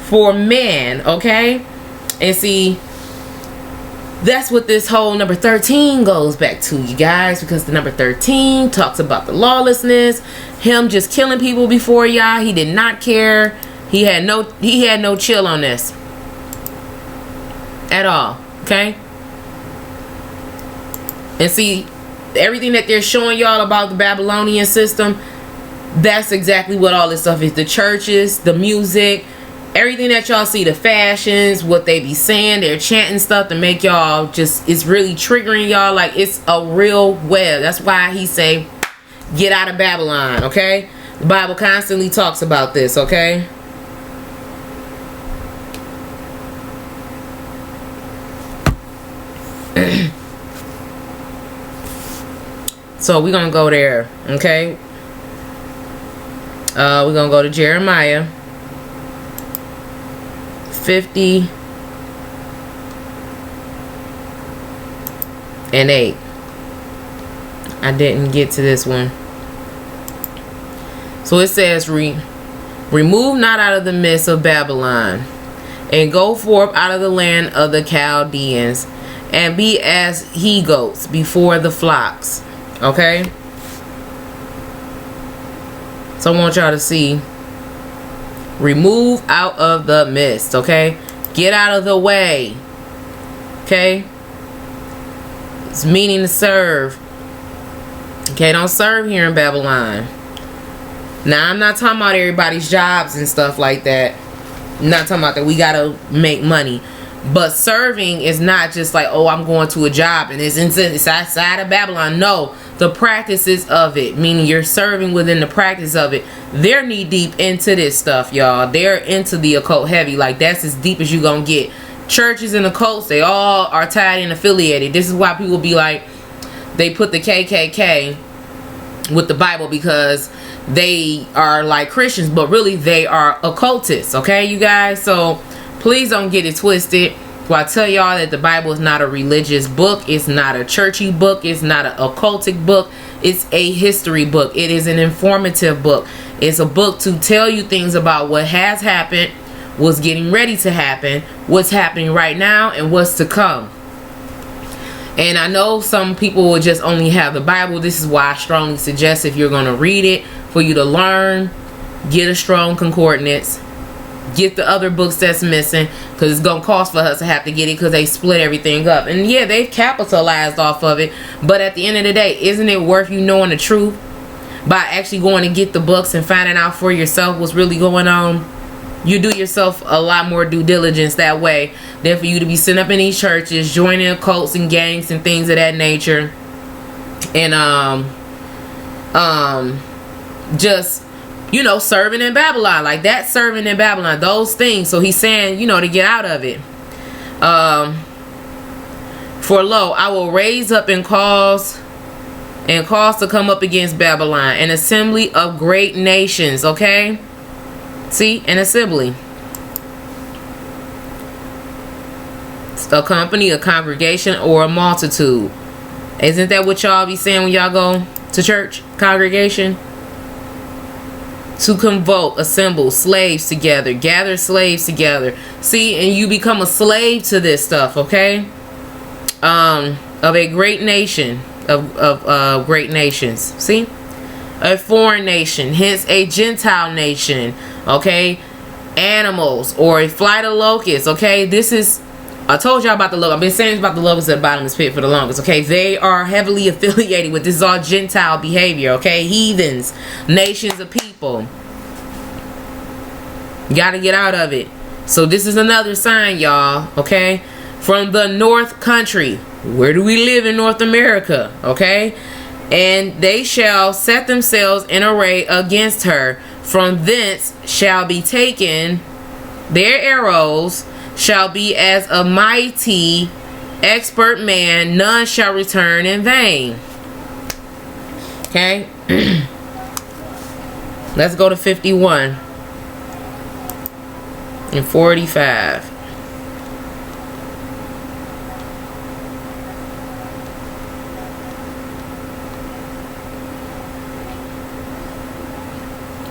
for men. Okay. And see, that's what this whole number 13 goes back to, you guys, because the number 13 talks about the lawlessness, him just killing people before y'all. He did not care. He had no chill on this at all. Okay? And see, everything that they're showing y'all about the Babylonian system, that's exactly what all this stuff is. The churches, the music, everything that y'all see, the fashions, what they be saying, they're chanting stuff to make y'all just, it's really triggering y'all. Like, it's a real web. That's why he say, get out of Babylon, okay? The Bible constantly talks about this, okay? So we're gonna go there, okay? We're gonna go to Jeremiah 50 and 8. I didn't get to this one. So it says, remove not out of the midst of Babylon, and go forth out of the land of the Chaldeans, and be as he goats before the flocks. Okay? So I want y'all to see. Remove out of the midst. Okay? Get out of the way. Okay? It's meaning to serve. Okay? Don't serve here in Babylon. Now, I'm not talking about everybody's jobs and stuff like that. I'm not talking about that. We gotta make money. But serving is not just like, oh, I'm going to a job and it's outside of Babylon. No, the practices of it, meaning you're serving within the practice of it. They're knee deep into this stuff, y'all. They're into the occult heavy. Like, that's as deep as you gonna get. Churches and occults, they all are tied and affiliated. This is why people be like, they put the KKK with the Bible because they are like Christians, but really they are occultists. Okay, you guys? So please don't get it twisted. Well, I tell y'all that the Bible is not a religious book. It's not a churchy book. It's not an occultic book. It's a history book. It is an informative book. It's a book to tell you things about what has happened, what's getting ready to happen, what's happening right now, and what's to come. And I know some people will just only have the Bible. This is why I strongly suggest, if you're going to read it, for you to learn, get a strong concordance. Get the other books that's missing, because it's gonna cost for us to have to get it, because they split everything up. And yeah, they've capitalized off of it, but at the end of the day, isn't it worth you knowing the truth by actually going to get the books and finding out for yourself what's really going on? You do yourself a lot more due diligence that way than for you to be sitting up in these churches, joining cults and gangs and things of that nature, and just, you know, serving in Babylon. Like, that serving in Babylon, those things. So he's saying, you know, to get out of it. For lo, I will raise up and cause to come up against Babylon an assembly of great nations. Okay? See? An assembly. A company, a congregation, or a multitude. Isn't that what y'all be saying when y'all go to church? Congregation? To convoke, assemble slaves together, gather slaves together. See, and you become a slave to this stuff, okay? Of a great nation, of great nations. See, a foreign nation, hence a Gentile nation, okay? Animals, or a flight of locusts, okay? This is, I told y'all about the locusts. I've been saying about the locusts at the bottomless pit for the longest, okay? They are heavily affiliated with this. Is all Gentile behavior, okay? Heathens, nations of people. You gotta get out of it. So this is another sign, y'all, okay? From the north country. Where do we live in North America, okay? And they shall set themselves in array against her. From thence shall be taken their arrows, shall be as a mighty expert man, none shall return in vain. Okay? Let's go to 51 and 45.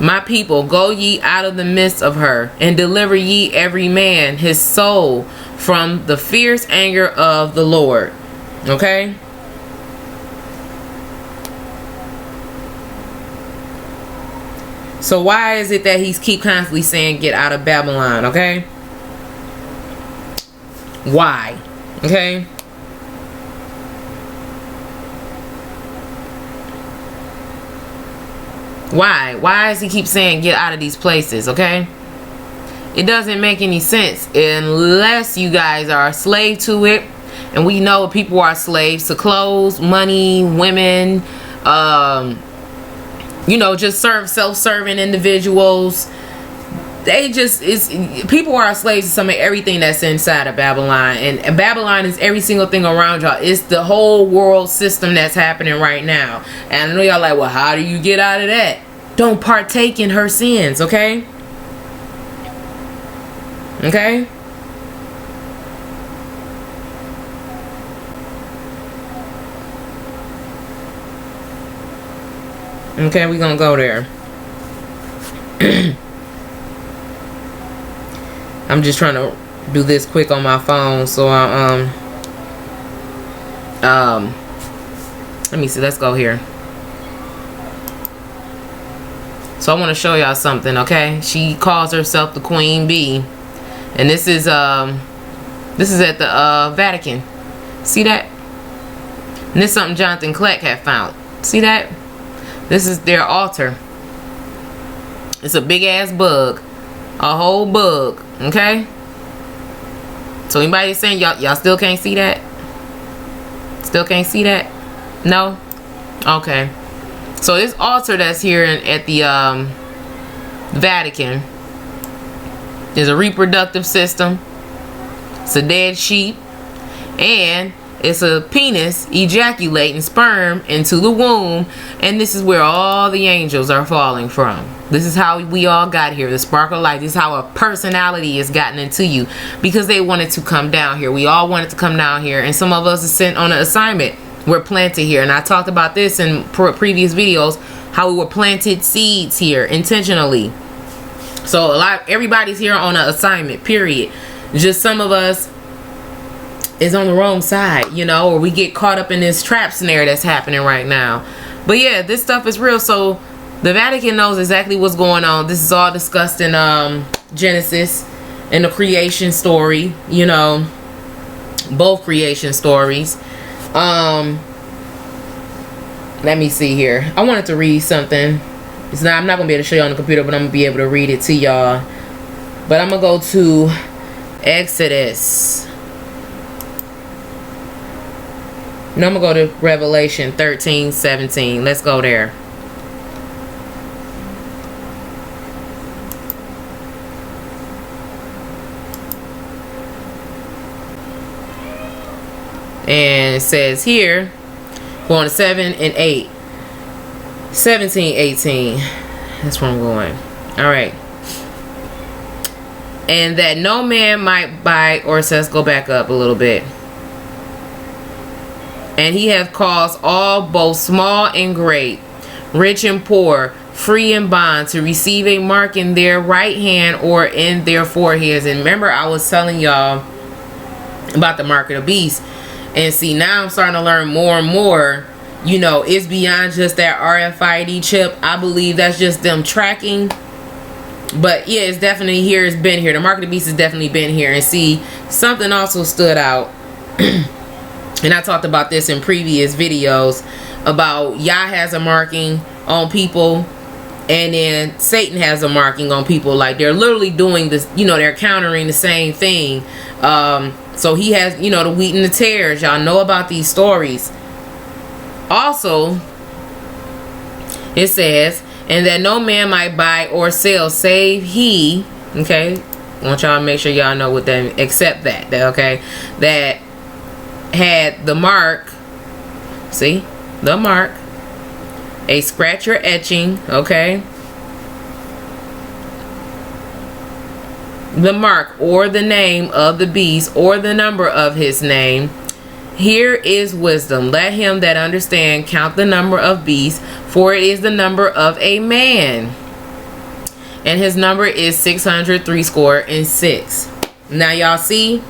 My people, go ye out of the midst of her, and deliver ye every man his soul from the fierce anger of the Lord. Okay? So why is it that he's keep constantly saying get out of Babylon? Okay? Why? Okay? Why? Why does he keep saying get out of these places? Okay? It doesn't make any sense unless you guys are a slave to it. And we know people are slaves to clothes, money, women, you know, just self-serving individuals. They just, people are slaves to some of everything that's inside of Babylon. And Babylon is every single thing around y'all. It's the whole world system that's happening right now. And I know y'all like, well, how do you get out of that? Don't partake in her sins, okay? Okay? Okay, we're gonna go there. I'm just trying to do this quick on my phone, so I let me see, let's go here. So I want to show y'all something, okay? She calls herself the Queen Bee. And this is at the Vatican. See that? And this is something Jonathan Kleck had found. See that? This is their altar. It's a big ass bug. A whole bug. Okay? So anybody saying y'all still can't see that? Still can't see that? No? Okay. So this altar that's here at the Vatican is a reproductive system. It's a dead sheep. And it's a penis ejaculating sperm into the womb. And this is where all the angels are falling from. This is how we all got here. The spark of light. This is how a personality is gotten into you. Because they wanted to come down here. We all wanted to come down here. And some of us are sent on an assignment. We're planted here. And I talked about this in previous videos. How we were planted seeds here intentionally. So everybody's here on an assignment, period. Just some of us is on the wrong side, you know, or we get caught up in this trap snare that's happening right now. But yeah, this stuff is real. So the Vatican knows exactly what's going on. This is all discussed in Genesis, in the creation story, you know, both creation stories. Let me see here. I wanted to read something. I'm not gonna be able to show you on the computer, but I'm gonna be able to read it to y'all. But I'm gonna go to Exodus. No, I'm gonna go to Revelation 13:17. Let's go there. And it says here, going to 7 and 8. 17, 18. That's where I'm going. Alright. And that no man might buy or sell. Let's go back up a little bit. And he hath caused all, both small and great, rich and poor, free and bond, to receive a mark in their right hand or in their foreheads. And remember, I was telling y'all about the mark of the beast. And see, now I'm starting to learn more and more. You know, it's beyond just that RFID chip. I believe that's just them tracking. But yeah, it's definitely here. It's been here. The mark of the beast has definitely been here. And see, something also stood out. And I talked about this in previous videos about Yah has a marking on people, and then Satan has a marking on people. Like, they're literally doing this, you know, they're countering the same thing. So he has, you know, the wheat and the tares. Y'all know about these stories. Also, it says, and that no man might buy or sell save he, okay, I want y'all to make sure y'all know what that, accept that, okay, that had the mark, see, the mark, a scratch or etching, okay, the mark or the name of the beast or the number of his name. Here is wisdom. Let him that understand count the number of beasts, for it is the number of a man. And his number is 603 Now y'all see,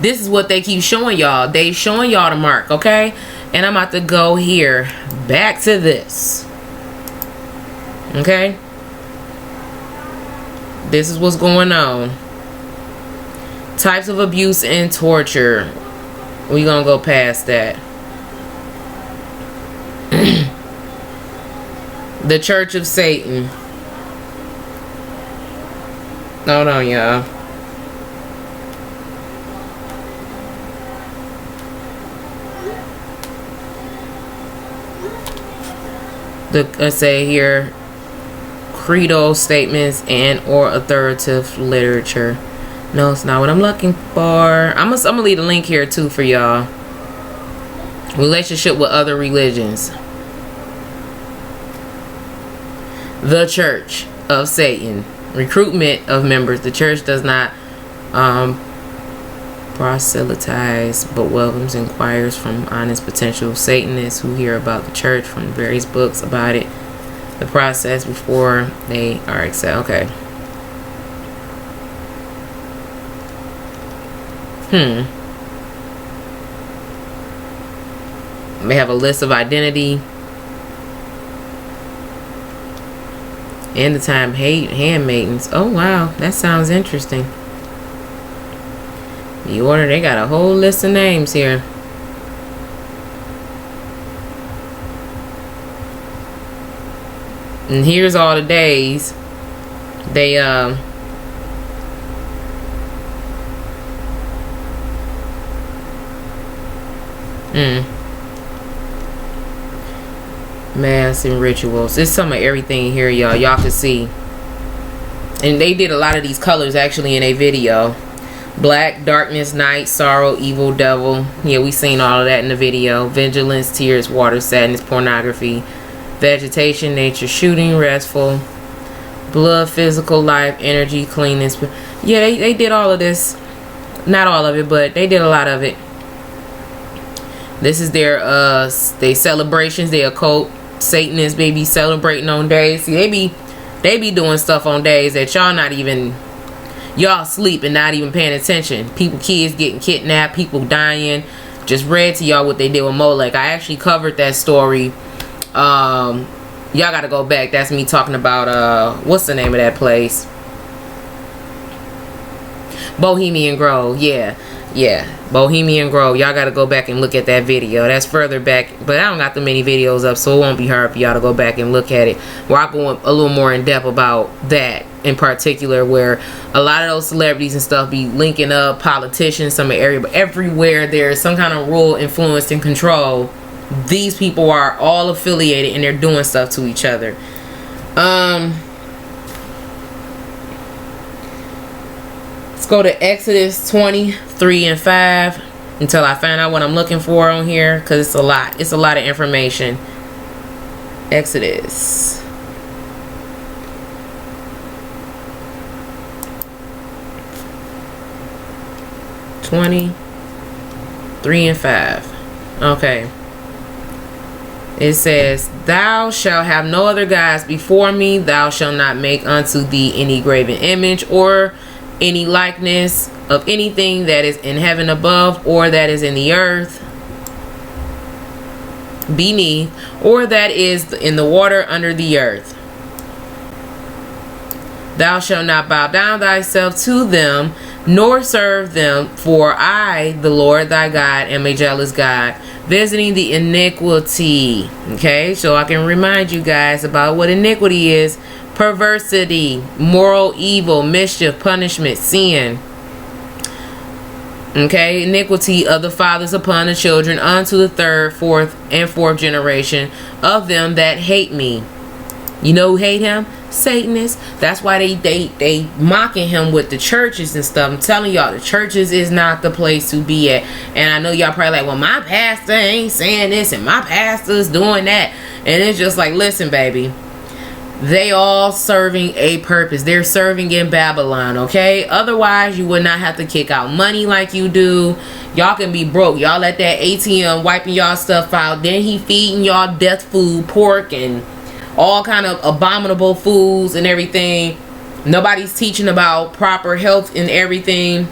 this is what they keep showing y'all. They showing y'all the mark, okay? And I'm about to go here back to this, okay? This is what's going on. Types of abuse and torture. We gonna go past that. The Church of Satan. Hold on, y'all. Let's say here, credo statements and or authoritative literature. No, it's not what I'm looking for. I'm gonna leave a link here too for y'all. Relationship with other religions. The Church of Satan. Recruitment of members. The church does not proselytize, but welcomes inquiries from honest potential Satanists who hear about the church from various books about it. The process before they are accepted. Okay. They have a list of identity. And the time handmaidens. Oh wow, that sounds interesting. The order, they got a whole list of names here. And here's all the days they mass and rituals. It's some of everything here, y'all can see. And they did a lot of these colors actually in a video. Black, darkness, night, sorrow, evil, devil. Yeah, we seen all of that in the video. Vigilance, tears, water, sadness, pornography, vegetation, nature, shooting, restful, blood, physical life, energy, cleanness. Yeah, they did all of this. Not all of it, but they did a lot of it. This is their celebrations, their occult Satanists, baby, celebrating on days. See, they be doing stuff on days that y'all sleep and not even paying attention. Kids getting kidnapped, people dying. Just read to y'all what they did with Molech. I actually covered that story. Y'all gotta go back. That's me talking about what's the name of that place? Bohemian Grove. Yeah, Bohemian Grove. Y'all gotta go back and look at that video. That's further back, but I don't got the many videos up, so it won't be hard for y'all to go back and look at it, where I go a little more in depth about that in particular, where a lot of those celebrities and stuff be linking up politicians, some area, but everywhere there's some kind of rule, influence, and control, these people are all affiliated and they're doing stuff to each other. Let's go to Exodus 23 and 5 until I find out what I'm looking for on here, because it's a lot. It's a lot of information. Exodus. (20) 3 and 5. Okay. It says, "Thou shalt have no other gods before me. Thou shalt not make unto thee any graven image or any likeness of anything that is in heaven above, or that is in the earth beneath, or that is in the water under the earth. Thou shalt not bow down thyself to them, nor serve them, for I, the Lord thy God, am a jealous God, visiting the iniquity." Okay, so I can remind you guys about what iniquity is. Perversity, moral evil, mischief, punishment, sin. Okay, iniquity of the fathers upon the children unto the third, fourth, and fourth generation of them that hate me. You know who hate him? Satanists. That's why they mocking him with the churches and stuff. I'm telling y'all, the churches is not the place to be at. And I know y'all probably like, well, my pastor ain't saying this and my pastor's doing that. And it's just like, listen, baby, they all serving a purpose. They're serving in Babylon, okay? Otherwise, you would not have to kick out money like you do. Y'all can be broke. Y'all let that ATM wiping y'all stuff out. Then he feeding y'all death food, pork, and all kind of abominable foods and everything. Nobody's teaching about proper health and everything,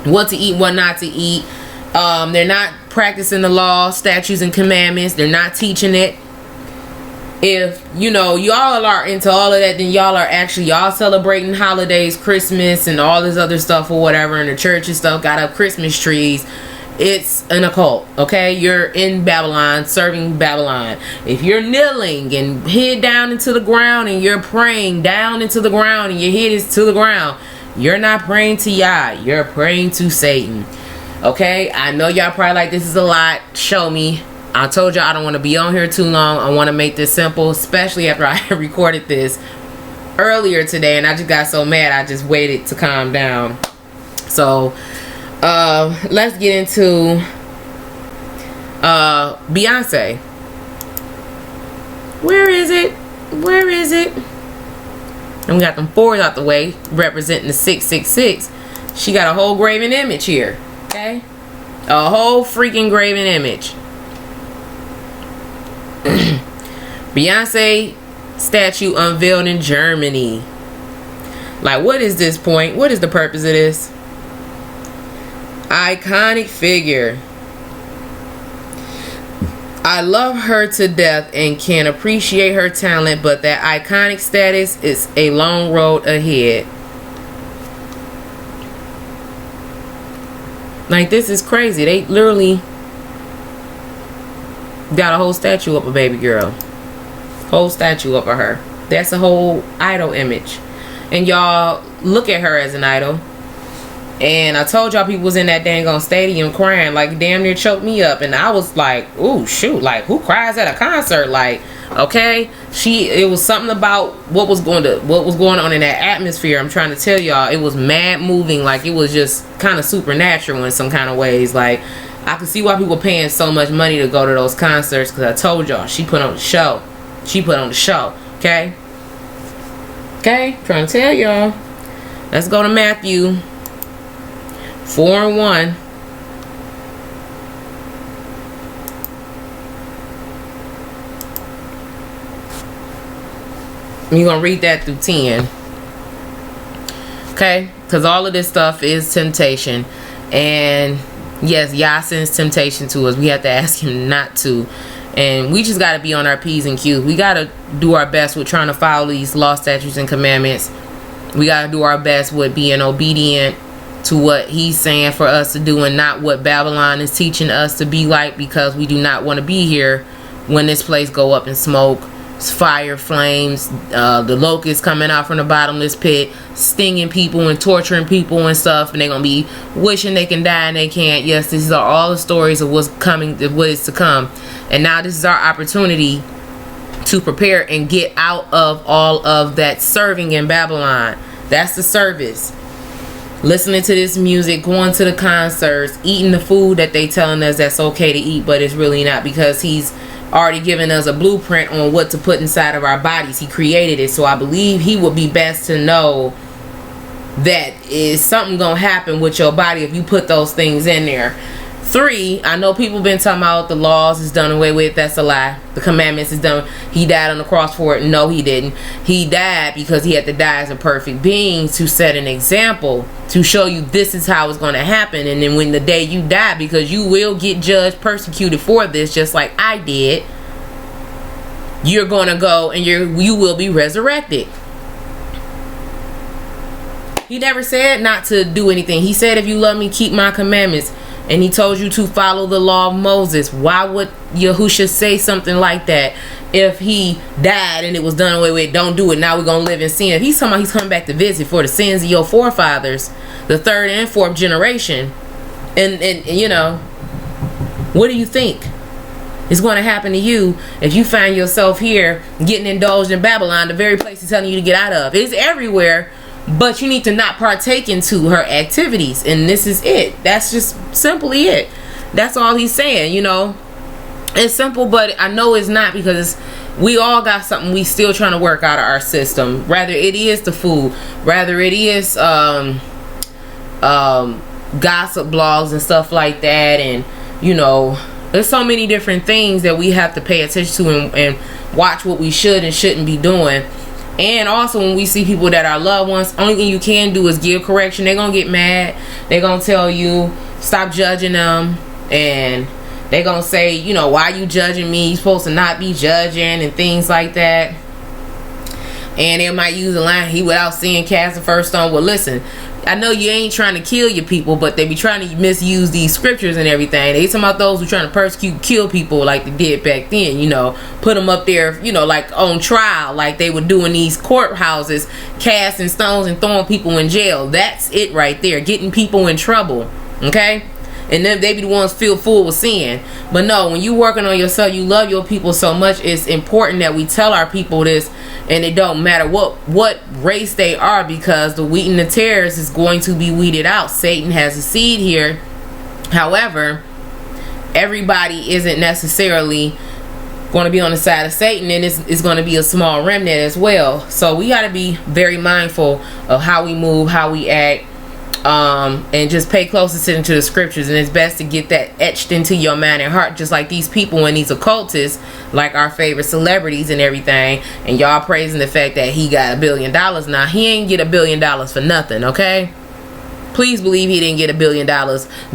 what to eat, what not to eat. They're not practicing the law, statutes, and commandments. They're not teaching it. If y'all are into all of that, then y'all celebrating holidays, Christmas, and all this other stuff or whatever, and the church and stuff got up Christmas trees. It's an occult, okay? You're in Babylon, serving Babylon. If you're kneeling and head down into the ground and you're praying down into the ground and your head is to the ground, you're not praying to Yah. You're praying to Satan, okay? I know y'all probably like, this is a lot. Show me. I told y'all I don't want to be on here too long. I want to make this simple, especially after I recorded this earlier today and I just got so mad I just waited to calm down. So let's get into Beyonce. Where is it? And we got them 4s out the way representing the 666. She got a whole graven image here, okay? A whole freaking graven image. Beyonce statue unveiled in Germany. Like, what is this point? What is the purpose of this? Iconic figure. I love her to death and can appreciate her talent, but that iconic status is a long road ahead. Like, this is crazy. They literally got a whole statue up a baby girl. Whole statue up of her. That's a whole idol image. And y'all look at her as an idol. And I told y'all people was in that dang on stadium crying, like damn near choked me up. And I was like, ooh, shoot, like who cries at a concert? Like, okay, it was something about what was going on in that atmosphere. I'm trying to tell y'all, it was mad moving. Like, it was just kind of supernatural in some kind of ways. Like, I could see why people paying so much money to go to those concerts, because I told y'all she put on the show. She put on the show. Okay, trying to tell y'all. Let's go to Matthew 4:1. You're gonna read that through 10. Okay, because all of this stuff is temptation, and yes, Yah sends temptation to us. We have to ask him not to. And we just got to be on our P's and Q's. We got to do our best with trying to follow these law, statutes, and commandments. We got to do our best with being obedient to what he's saying for us to do, and not what Babylon is teaching us to be like, because we do not want to be here when this place go up in smoke, fire, flames, the locusts coming out from the bottomless pit, stinging people and torturing people and stuff, and they're going to be wishing they can die and they can't. Yes, these are all the stories of what's coming, what is to come. And now this is our opportunity to prepare and get out of all of that serving in Babylon. That's the service. Listening to this music, going to the concerts, eating the food that they telling us that's okay to eat, but it's really not, because he's already given us a blueprint on what to put inside of our bodies. He created it, so I believe he would be best to know that is something gonna happen with your body if you put those things in there. 3, I know people been talking about the laws is done away with. That's a lie. The commandments is done. He died on the cross for it. No, he didn't. He died because he had to die as a perfect being to set an example, to show you this is how it's going to happen. And then when the day you die, because you will get judged, persecuted for this, just like I did, you're going to go and you will be resurrected. He never said not to do anything. He said, if you love me, keep my commandments. And he told you to follow the law of Moses. Why would Yahusha say something like that if he died and it was done away with? Don't do it. Now we're going to live in sin. If he's talking about he's coming back to visit for the sins of your forefathers, the 3rd and 4th generation. And you know, what do you think is going to happen to you if you find yourself here getting indulged in Babylon, the very place he's telling you to get out of? It's everywhere. But you need to not partake into her activities. And this is it. That's just simply it. That's all he's saying, you know. It's simple, but I know it's not, because we all got something we still trying to work out of our system. Rather it is the food. Rather it is gossip blogs and stuff like that. And, you know, there's so many different things that we have to pay attention to and watch what we should and shouldn't be doing. And also, when we see people that are loved ones, only thing you can do is give correction. They're gonna get mad. They're gonna tell you stop judging them, and they're gonna say, you know, why you judging me? You're supposed to not be judging and things like that. And they might use a line, he without seeing cast the first stone. Well, listen, I know you ain't trying to kill your people, but they be trying to misuse these scriptures and everything. They talking about those who trying to persecute, kill people like they did back then, you know, put them up there, you know, like on trial, like they would do in these courthouses, casting stones and throwing people in jail. That's it right there, getting people in trouble, okay? And then they be the ones feel full with sin. But no, when you working on yourself, you love your people so much, it's important that we tell our people this, and it don't matter what race they are, because the wheat and the tares is going to be weeded out. Satan has a seed here. However, everybody isn't necessarily going to be on the side of Satan, and it's going to be a small remnant as well. So we got to be very mindful of how we move, how we act, and just pay close attention to the scriptures. And it's best to get that etched into your mind and heart, just like these people and these occultists, like our favorite celebrities and everything, and y'all praising the fact that he got $1 billion. Now, he ain't get $1 billion for nothing, okay? Please believe he didn't get $1 billion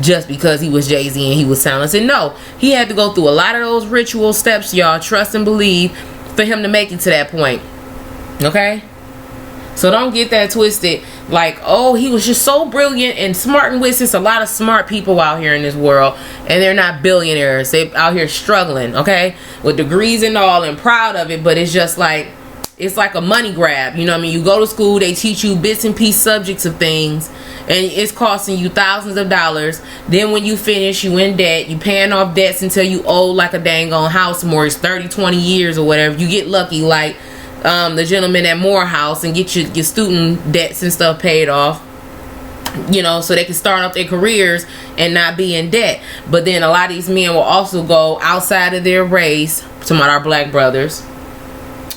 just because he was Jay-Z and he was talented. No, he had to go through a lot of those ritual steps, y'all. Trust and believe, for him to make it to that point, okay? So don't get that twisted, like, oh, he was just so brilliant and smart and witty. There's a lot of smart people out here in this world, and they're not billionaires. They're out here struggling, okay, with degrees and all, and proud of it. But it's just like, it's like a money grab, you know what I mean? You go to school, they teach you bits and piece subjects of things, and it's costing you thousands of dollars. Then when you finish, you in debt. You paying off debts until you owe like a dang on house mortgage, 30, 20 years or whatever. You get lucky, like the gentleman at Morehouse, and get your student debts and stuff paid off, you know, so they can start off their careers and not be in debt. But then a lot of these men will also go outside of their race, talking about our black brothers,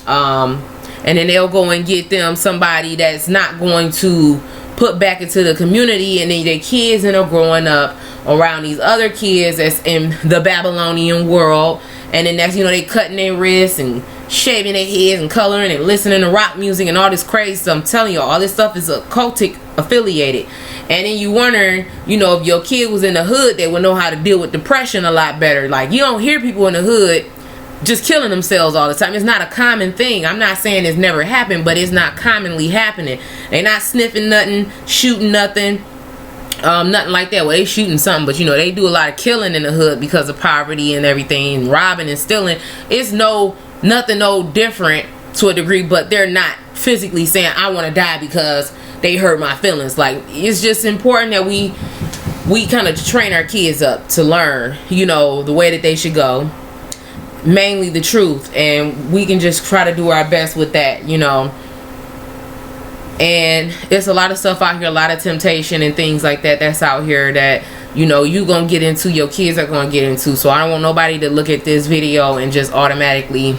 and then they'll go and get them somebody that's not going to put back into the community, and then their kids end up growing up around these other kids that's in the Babylonian world, and then next, you know, they cutting their wrists and shaving their heads and coloring and listening to rock music and all this crazy stuff. I'm telling you, all this stuff is occultic affiliated. And then you wondering, you know, if your kid was in the hood, they would know how to deal with depression a lot better. Like, you don't hear people in the hood just killing themselves all the time. It's not a common thing. I'm not saying it's never happened, but it's not commonly happening. They're not sniffing nothing, shooting nothing, nothing like that. Well, they shooting something, but you know, they do a lot of killing in the hood because of poverty and everything, and robbing and stealing. It's nothing no different to a degree, but they're not physically saying, I want to die because they hurt my feelings. Like, it's just important that we kind of train our kids up to learn, you know, the way that they should go, mainly the truth, and we can just try to do our best with that, you know. And there's a lot of stuff out here, a lot of temptation and things like that that's out here that, you know, you gonna get into, your kids are gonna get into. So I don't want nobody to look at this video and just automatically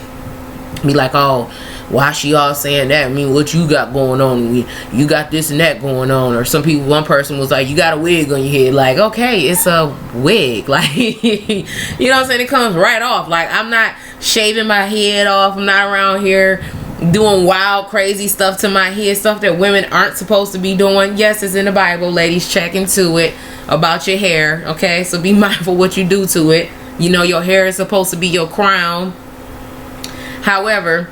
be like, oh, why she all saying that? I mean, what you got going on? You got this and that going on. Or some people, one person was like, you got a wig on your head. Like, okay, it's a wig. Like, you know what I'm saying? It comes right off. Like, I'm not shaving my head off. I'm not around here doing wild, crazy stuff to my head, stuff that women aren't supposed to be doing. Yes, it's in the Bible, ladies. Check into it about your hair, okay? So be mindful what you do to it. You know, your hair is supposed to be your crown. However,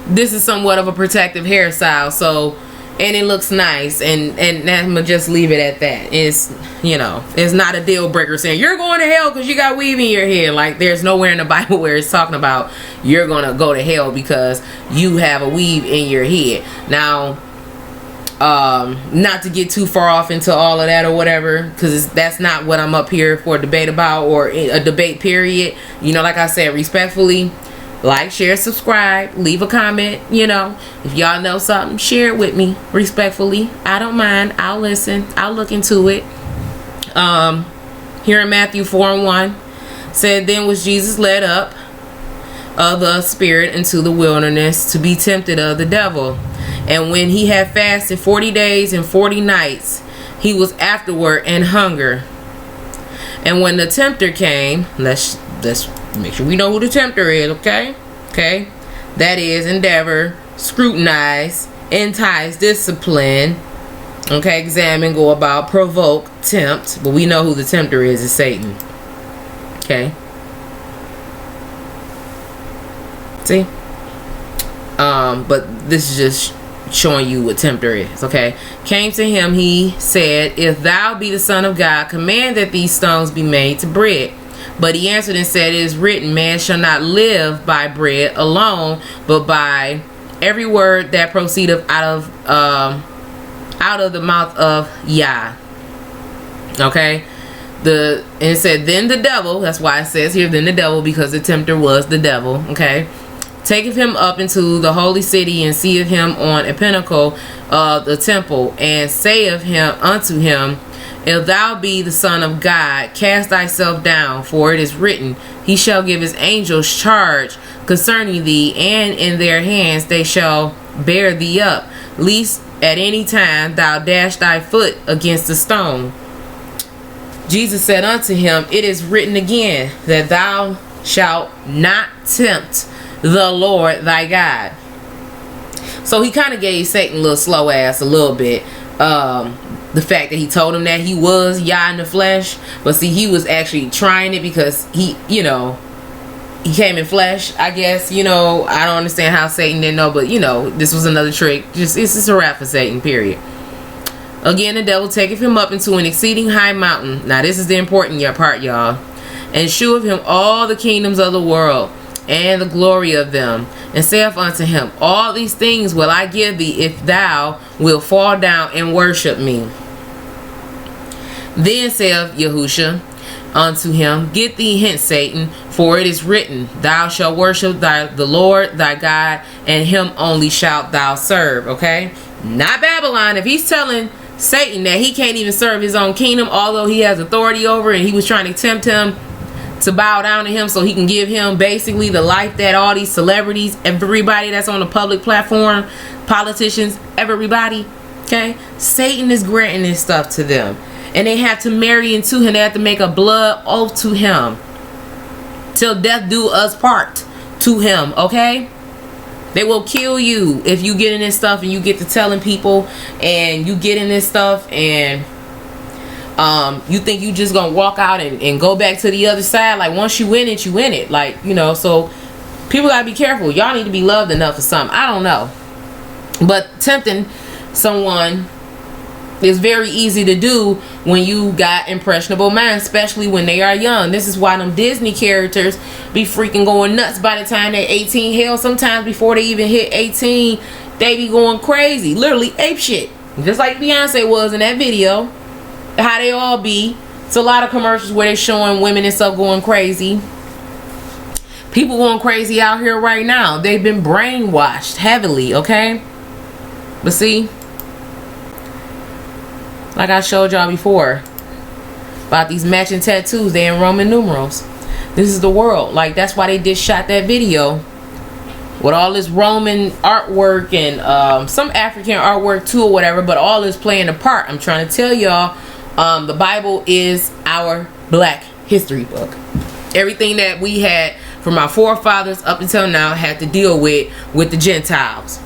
this is somewhat of a protective hairstyle, so, and it looks nice, and I'm gonna just leave it at that. It's, you know, it's not a deal breaker saying you're going to hell because you got weave in your hair. Like, there's nowhere in the Bible where it's talking about you're gonna go to hell because you have a weave in your head. Now, not to get too far off into all of that or whatever, because that's not what I'm up here for a debate about, or a debate period. You know, like I said, respectfully, like, share, subscribe, leave a comment. You know, if y'all know something, share it with me respectfully. I don't mind. I'll listen. I'll look into it. Here in Matthew 4:1 said, then was Jesus led up of the spirit into the wilderness to be tempted of the devil. And when he had fasted 40 days and 40 nights, he was afterward in hunger. And when the tempter came, let's let's make sure we know who the tempter is, okay? Okay? That is endeavor, scrutinize, entice, discipline, okay, examine, go about, provoke, tempt. But we know who the tempter is Satan. Okay? See? But this is just showing you what tempter is, okay? Came to him, he said, if thou be the Son of God, command that these stones be made to bread. But he answered and said, it is written, man shall not live by bread alone, but by every word that proceedeth out of the mouth of Yah. Okay? And it said, then the devil, that's why it says here, then the devil, because the tempter was the devil, okay? Taketh him up into the holy city, and seeth him on a pinnacle of the temple, and saith him unto him, if thou be the Son of God, cast thyself down, for it is written, he shall give his angels charge concerning thee, and in their hands they shall bear thee up, lest at any time thou dash thy foot against a stone. Jesus said unto him, it is written again, that thou shalt not tempt the Lord thy God. So he kind of gave Satan a little slow ass a little bit. The fact that he told him that he was Yah in the flesh, but see, he was actually trying it because he came in flesh, I guess. I don't understand how Satan didn't know, but this was another trick. It's just a wrap for Satan, period. Again, the devil taketh him up into an exceeding high mountain. Now this is the important part, y'all. And sheweth him all the kingdoms of the world, and the glory of them, and saith unto him, all these things will I give thee, if thou wilt fall down and worship me. Then saith Yahusha unto him, get thee hence, Satan, for it is written, thou shalt worship the Lord thy God, and him only shalt thou serve. Okay? Not Babylon. If he's telling Satan that he can't even serve his own kingdom, although he has authority over it, and he was trying to tempt him to bow down to him so he can give him basically the life that all these celebrities, everybody that's on the public platform, politicians, everybody, okay, Satan is granting this stuff to them, and they have to marry into him. They have to make a blood oath to him, till death do us part, to him. Okay, they will kill you if you get in this stuff and you get to telling people, and you get in this stuff and you think you just gonna walk out and go back to the other side. Like, once you win it, you win it. Like, so people gotta be careful. Y'all need to be loved enough for something. I don't know, but tempting someone is very easy to do when you got impressionable minds, especially when they are young. This is why them Disney characters be freaking going nuts by the time they're 18. Hell, sometimes before they even hit 18, they be going crazy, literally ape shit, just like Beyonce was in that video. How they all be. It's a lot of commercials where they're showing women and stuff going crazy. People going crazy out here right now. They've been brainwashed heavily, okay? But see, like I showed y'all before about these matching tattoos, they in Roman numerals. This is the world. Like, that's why they just shot that video with all this Roman artwork and some African artwork too, or whatever, but all is playing a part. I'm trying to tell y'all, the Bible is our black history book. Everything that we had from our forefathers up until now had to deal with the Gentiles.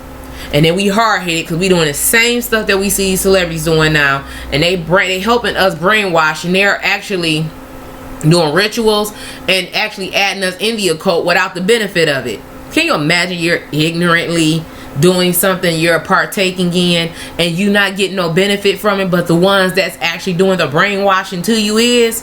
And then we hard-headed because we doing the same stuff that we see celebrities doing now, and they helping us brainwash, and they're actually doing rituals and actually adding us in the occult without the benefit of it. Can you imagine you're ignorantly doing something you're partaking in and you not getting no benefit from it, but the ones that's actually doing the brainwashing to you is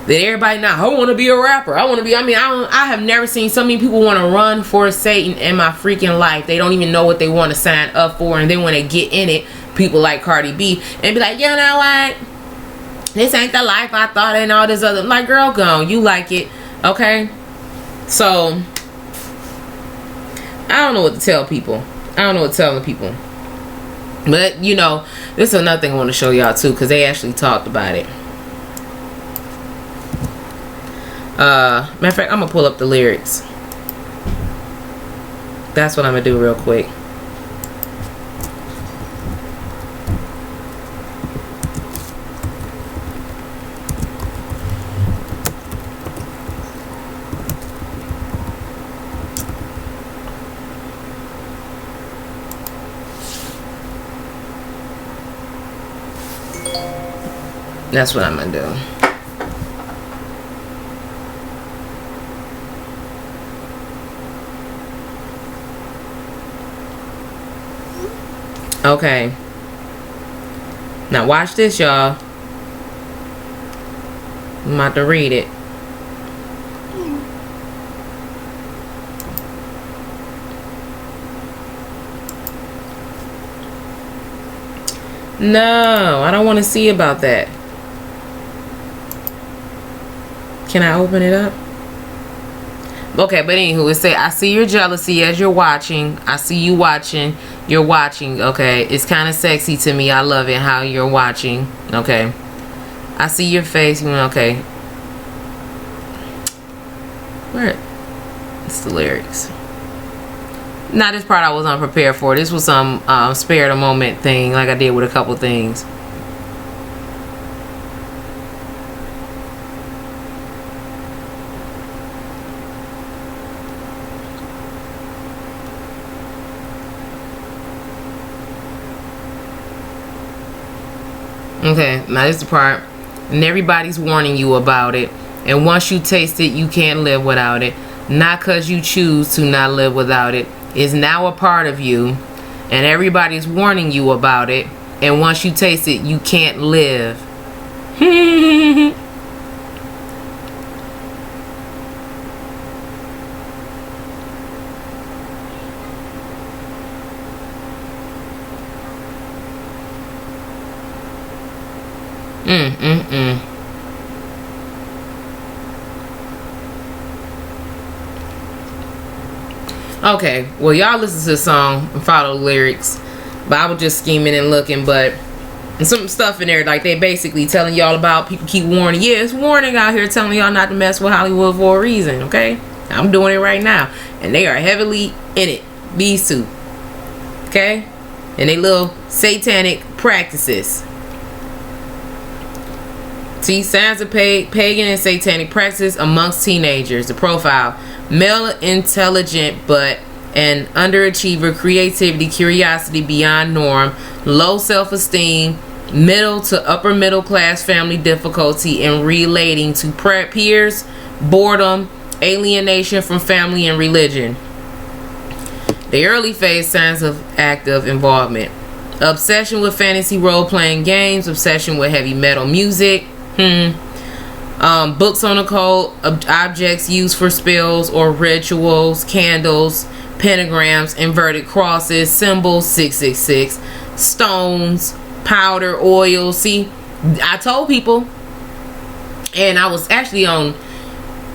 that everybody now, I want to be a rapper, I have never seen so many people want to run for Satan in my freaking life. They don't even know what they want to sign up for, and then when they get in it, people like Cardi B and be like, you know what, this ain't the life I thought, and all this other. Like, girl, go, you like it, okay? So I don't know what to tell people. I don't know what to tell the people. But, this is another thing I want to show y'all too, because they actually talked about it. Matter of fact, I'm going to pull up the lyrics. That's what I'm going to do real quick. That's what I'm gonna do. Okay. Now watch this, y'all. I'm about to read it. No, I don't want to see about that. Can I open it up? Okay, but anywho, it say, I see your jealousy as you're watching. I see you watching. You're watching. Okay, it's kind of sexy to me. I love it how you're watching. Okay, I see your face. Okay, where? It's the lyrics. Now this part I was unprepared for. This was some spare the moment thing, like I did with a couple things. Okay, now this is the part. And everybody's warning you about it. And once you taste it, you can't live without it. Not because you choose to not live without it. It's now a part of you. And everybody's warning you about it. And once you taste it, you can't live. Okay, well y'all listen to the song and follow the lyrics, but I was just scheming and looking, but some stuff in there like they basically telling y'all about, people keep warning. Yeah, it's warning out here telling y'all not to mess with Hollywood for a reason. Okay, I'm doing it right now, and they are heavily in it. These two, okay, and they little satanic practices. See, signs of pagan and satanic practices amongst teenagers. The profile: male, intelligent but an underachiever, creativity, curiosity beyond norm, low self-esteem, middle to upper middle class family, difficulty in relating to peers, boredom, alienation from family and religion. The early phase signs of active involvement: obsession with fantasy role-playing games, obsession with heavy metal music, books on occult objects used for spells or rituals, candles, pentagrams, inverted crosses, symbols, 666, stones, powder, oil. See, I told people, and I was actually on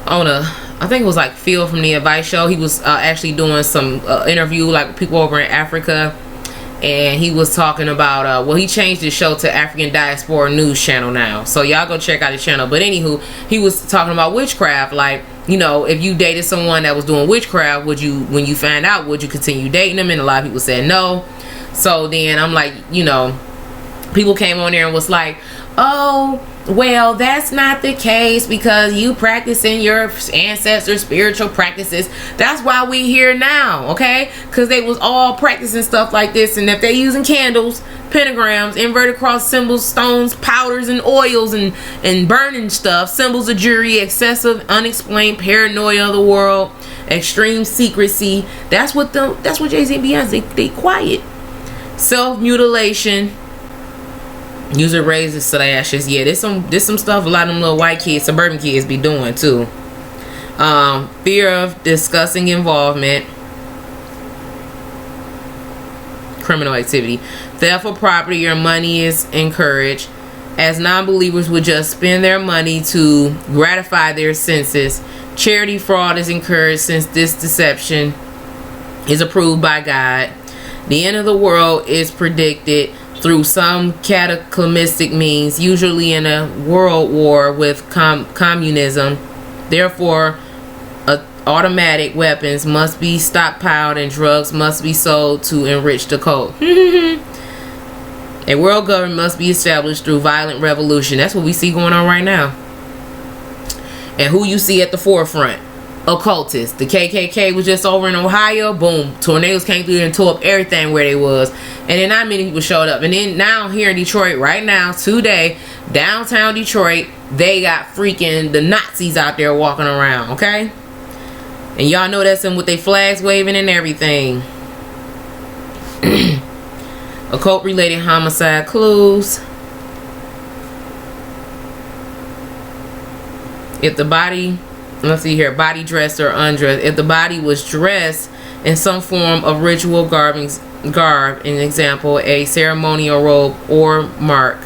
a, I think it was like Phil from the Advice Show. He was actually doing some interview like people over in Africa. And he was talking about, well, he changed his show to African Diaspora News Channel now. So y'all go check out his channel. But anywho, he was talking about witchcraft. Like, you know, if you dated someone that was doing witchcraft, would you, when you find out, would you continue dating them? And a lot of people said no. So then I'm like, you know, people came on there and was like, oh, well, that's not the case because you practicing your ancestors' spiritual practices. That's why we here now, okay? Because they was all practicing stuff like this. And if they using candles, pentagrams, inverted cross symbols, stones, powders, and oils, and burning stuff, symbols of jury, excessive, unexplained paranoia of the world, extreme secrecy. That's what Jay-Z and Beyonce, they quiet. Self-mutilation. User raises slashes. Yeah, there's some stuff a lot of them little white kids, suburban kids be doing too. Fear of discussing involvement. Criminal activity. Theft of property or money is encouraged, as non-believers would just spend their money to gratify their senses. Charity fraud is encouraged since this deception is approved by God. The end of the world is predicted through some cataclysmic means, usually in a world war with communism. Therefore, automatic weapons must be stockpiled and drugs must be sold to enrich the cult. A world government must be established through violent revolution. That's what we see going on right now. And who you see at the forefront? occultists. The KKK was just over in Ohio. Boom, tornadoes came through and tore up everything where they was, and then not many people showed up. And then now here in Detroit right now today, downtown Detroit, they got freaking the Nazis out there walking around. Okay, and y'all know that's them with their flags waving and everything. Occult related homicide clues. If the body, let's see here, body dressed or undressed. If the body was dressed in some form of ritual garb, an example, a ceremonial robe or mark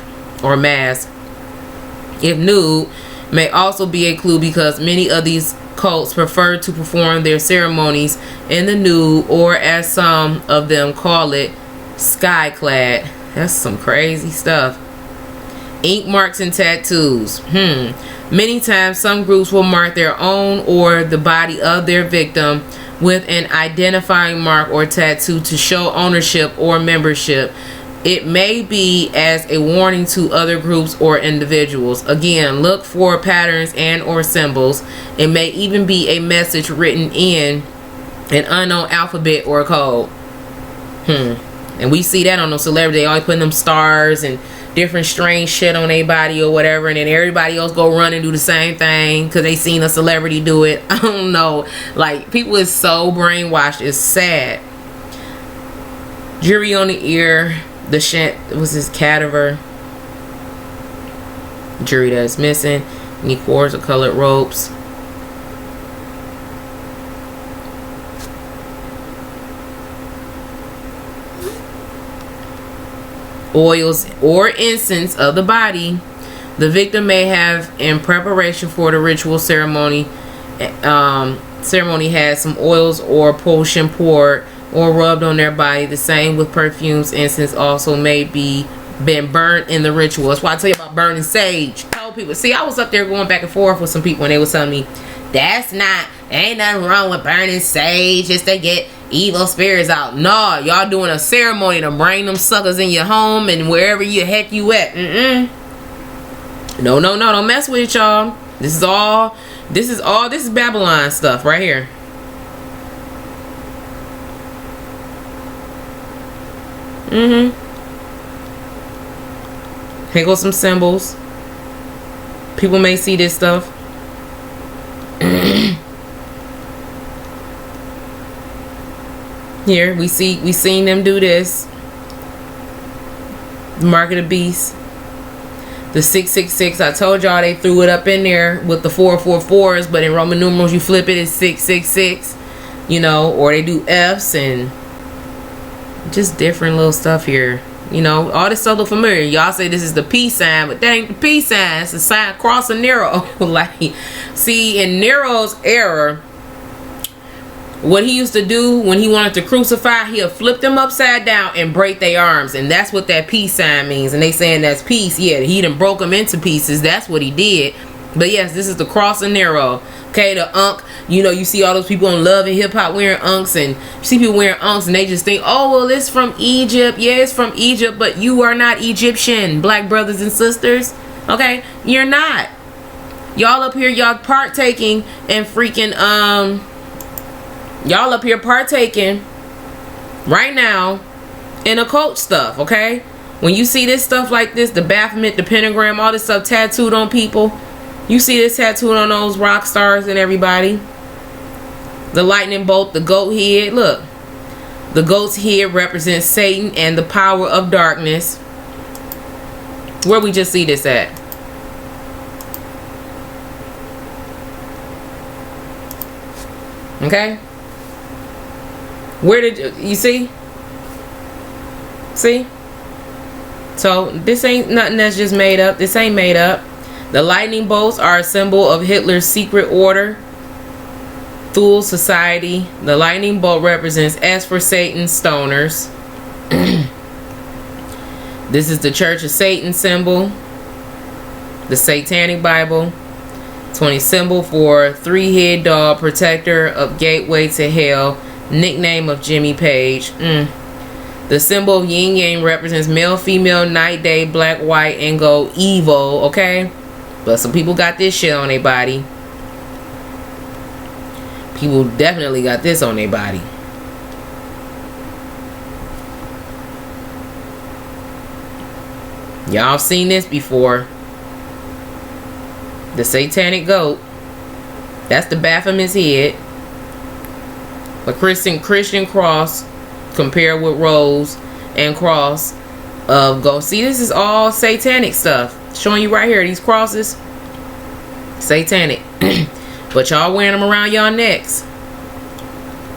or mask. If nude, may also be a clue because many of these cults prefer to perform their ceremonies in the nude, or as some of them call it, skyclad. That's some crazy stuff. Ink marks and tattoos. Many times some groups will mark their own or the body of their victim with an identifying mark or tattoo to show ownership or membership. It may be as a warning to other groups or individuals. Again, look for patterns and or symbols. It may even be a message written in an unknown alphabet or code. And we see that on those celebrities. They always putting them stars and different strange shit on their body or whatever, and then everybody else go run and do the same thing because they seen a celebrity do it. I don't know, like, people is so brainwashed. It's sad. Jury on the ear. The shit was this cadaver. Jury that is missing. Any cords or colored ropes. Oils or incense of the body the victim may have in preparation for the ritual ceremony. Has some oils or potion poured or rubbed on their body. The same with perfumes. Incense also may be been burnt in the ritual. That's why I tell you about burning sage. I told people. See, I was up there going back and forth with some people, and they was telling me ain't nothing wrong with burning sage just to get evil spirits out. No, y'all doing a ceremony to bring them suckers in your home and wherever you heck you at. No, don't mess with it, y'all. This is Babylon stuff right here. Here goes some symbols. People may see this stuff. Here we seen them do this. The mark of the beast. The 666. I told y'all they threw it up in there with the 444s, but in Roman numerals you flip it, it's 666. You know, or they do F's and just different little stuff here. You know, all this stuff look familiar. Y'all say this is the peace sign, but that ain't the peace sign. It's a sign cross of Nero. Like, see, in Nero's era, what he used to do when he wanted to crucify, he'll flip them upside down and break their arms, and that's what that peace sign means. And they saying that's peace. Yeah, he done broke them into pieces. That's what he did. But yes, this is the cross of Nero. Okay, the Ankh. You know, you see all those people on Love and Hip Hop wearing Ankhs, and you see people wearing Ankhs, and they just think, oh, well, it's from Egypt. Yeah, it's from Egypt, but you are not Egyptian, black brothers and sisters. Okay, you're not. Y'all up here, y'all partaking and freaking y'all up here partaking right now in occult stuff. Okay, when you see this stuff like this, the Baphomet, the pentagram, all this stuff tattooed on people. You see this tattooed on those rock stars and everybody. The lightning bolt, the goat head. Look, the goat's head represents Satan and the power of darkness. Where we just see this at? Okay. Where did you see? See? So this ain't nothing that's just made up. This ain't made up. The lightning bolts are a symbol of Hitler's secret order, Thule Society. The lightning bolt represents S for Satan, stoners. This is the Church of Satan symbol, the Satanic Bible. 20 symbol for three-head dog, protector of gateway to hell, nickname of Jimmy Page. The symbol of yin yang represents male, female, night, day, black, white, and gold, evil. Okay, but some people got this shit on their body. People definitely got this on their body. Y'all seen this before. The satanic goat. That's the Baphomet's head. A Christian cross compared with rose and cross of gold. See, this is all satanic stuff. Showing you right here, these crosses. Satanic. But y'all wearing them around y'all necks.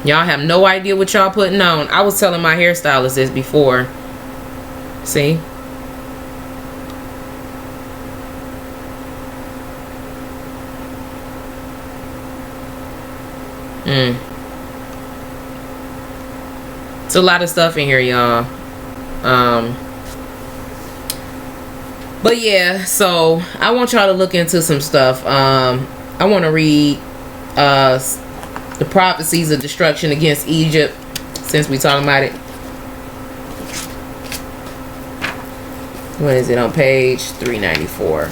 Y'all have no idea what y'all putting on. I was telling my hairstylist this before. See? It's a lot of stuff in here, y'all. But yeah, so I want y'all to look into some stuff. I want to read the prophecies of destruction against Egypt, since we talking about it. What is it on page 394?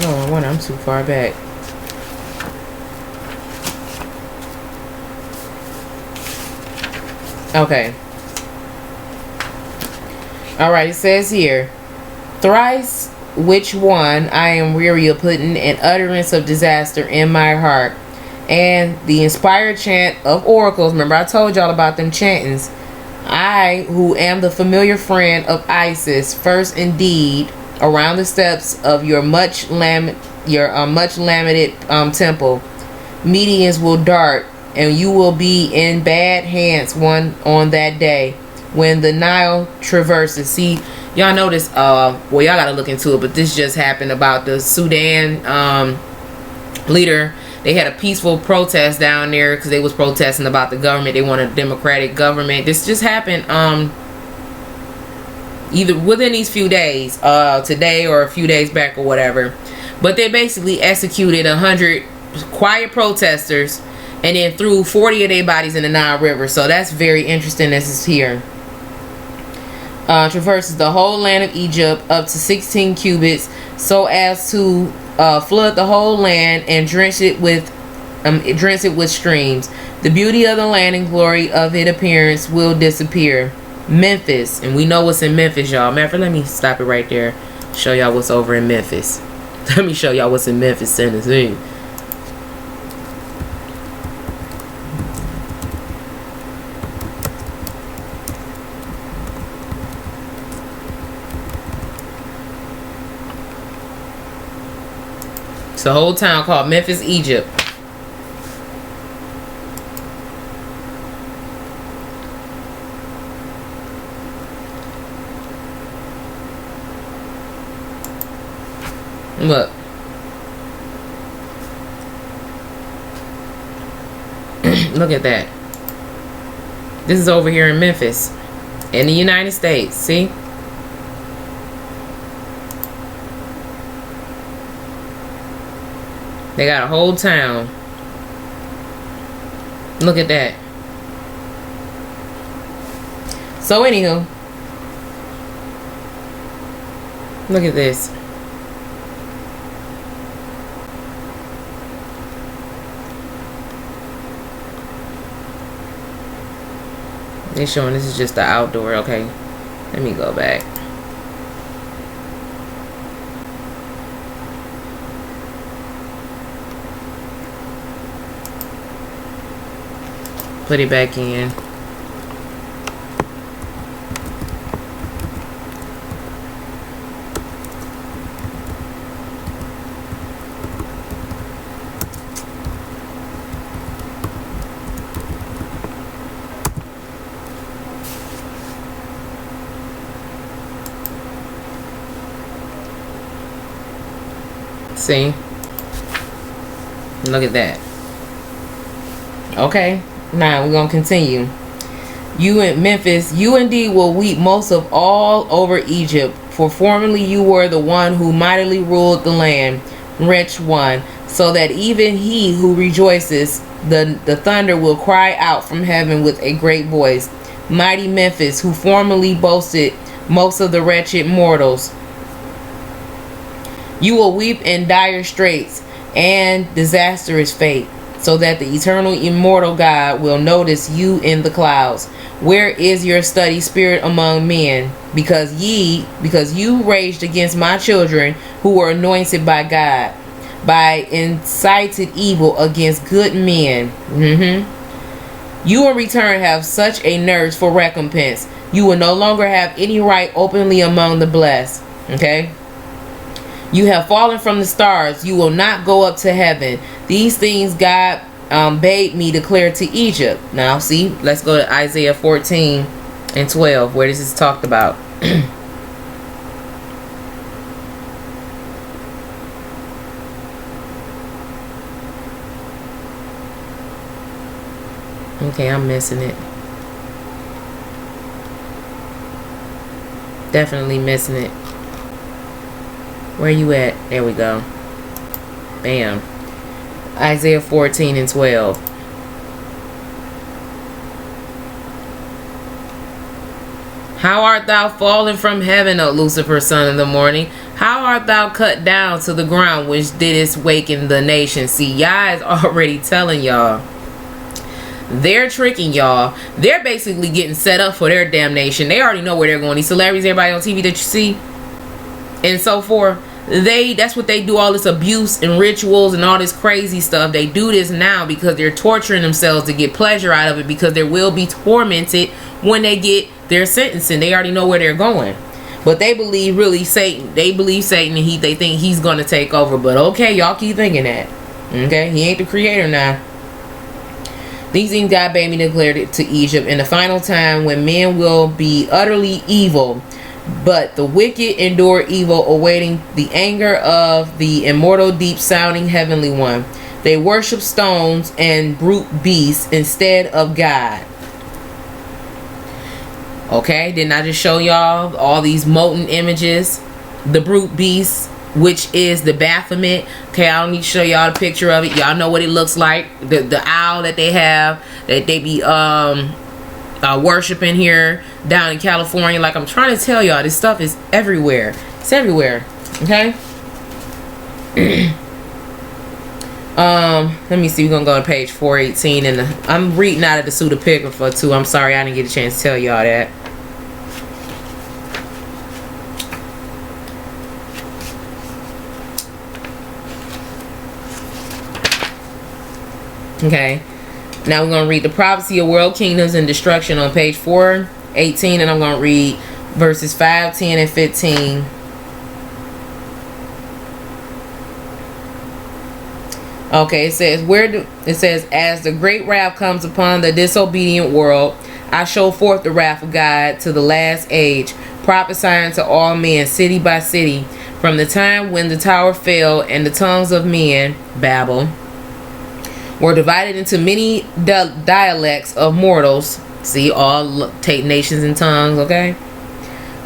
Oh, I wonder, I'm too far back. Okay. Alright, it says here, thrice which one I am weary of putting an utterance of disaster in my heart, and the inspired chant of oracles. Remember I told y'all about them chantings. I, who am the familiar friend of Isis, first indeed around the steps of your much lamented temple, Medians will dart, and you will be in bad hands on that day when the Nile traverses. See, y'all notice, well, y'all gotta look into it, but this just happened about the Sudan leader. They had a peaceful protest down there because they was protesting about the government. They want a democratic government. This just happened either within these few days, today or a few days back or whatever. But they basically executed 100 quiet protesters and then threw 40 of their bodies in the Nile River. So that's very interesting. This is here. Traverses the whole land of Egypt up to 16 cubits, so as to flood the whole land and drench it with streams. The beauty of the land and glory of its appearance will disappear. Memphis, and we know what's in Memphis, y'all. Matter, let me stop it right there. Show y'all what's over in Memphis. Let me show y'all what's in Memphis, Tennessee. It's a whole town called Memphis, Egypt. Look. Look at that. This is over here in Memphis, in the United States. See? They got a whole town. Look at that. So anywho, look at this. They're showing this is just the outdoor. Okay, let me go back. Put it back in. See? Look at that. Okay. Now we're going to continue. You in Memphis, you indeed will weep most of all over Egypt, for formerly you were the one who mightily ruled the land, wretched one, so that even he who rejoices, the thunder will cry out from heaven with a great voice. Mighty Memphis, who formerly boasted most of the wretched mortals, you will weep in dire straits and disastrous fate, so that the eternal immortal God will notice you in the clouds. Where is your study spirit among men? Because you raged against my children who were anointed by God, by incited evil against good men. You in return have such a nurse for recompense. You will no longer have any right openly among the blessed. Okay. You have fallen from the stars. You will not go up to heaven. These things God bade me declare to Egypt. Now, see, let's go to Isaiah 14 and 12, where this is talked about. Okay, I'm missing it. Definitely missing it. Where you at? There we go. Bam. Isaiah 14 and 12. How art thou fallen from heaven, O Lucifer, son of the morning? How art thou cut down to the ground, which didst waken the nation? See, y'all is already telling y'all. They're tricking y'all. They're basically getting set up for their damnation. They already know where they're going. These celebrities, everybody on TV that you see, and so forth, that's what they do, all this abuse and rituals and all this crazy stuff. They do this now because they're torturing themselves to get pleasure out of it, because they will be tormented when they get their sentencing. They already know where they're going. But they believe really Satan. They believe Satan, and they think he's going to take over. But okay, y'all keep thinking that. Okay, he ain't the creator now. These things God bade me declared it to Egypt in the final time, when men will be utterly evil, but the wicked endure evil, awaiting the anger of the immortal, deep sounding heavenly one. They worship stones and brute beasts instead of God. Okay, didn't I just show y'all all these molten images? The brute beasts, which is the Baphomet. Okay, I don't need to show y'all the picture of it. Y'all know what it looks like. The owl that they have, that they be worshiping here down in California. Like I'm trying to tell y'all, this stuff is everywhere. It's everywhere. Okay. Let me see. We're gonna go to page 418, and I'm reading out of the pseudepigrapha too. I'm sorry I didn't get a chance to tell y'all that. Okay, now we're going to read the prophecy of world kingdoms and destruction on page 418, and I'm going to read verses 5, 10, and 15. Okay, it says, as the great wrath comes upon the disobedient world, I show forth the wrath of God to the last age, prophesying to all men, city by city, from the time when the tower fell and the tongues of men, Babel, were divided into many dialects of mortals. See, all take nations and tongues. Okay.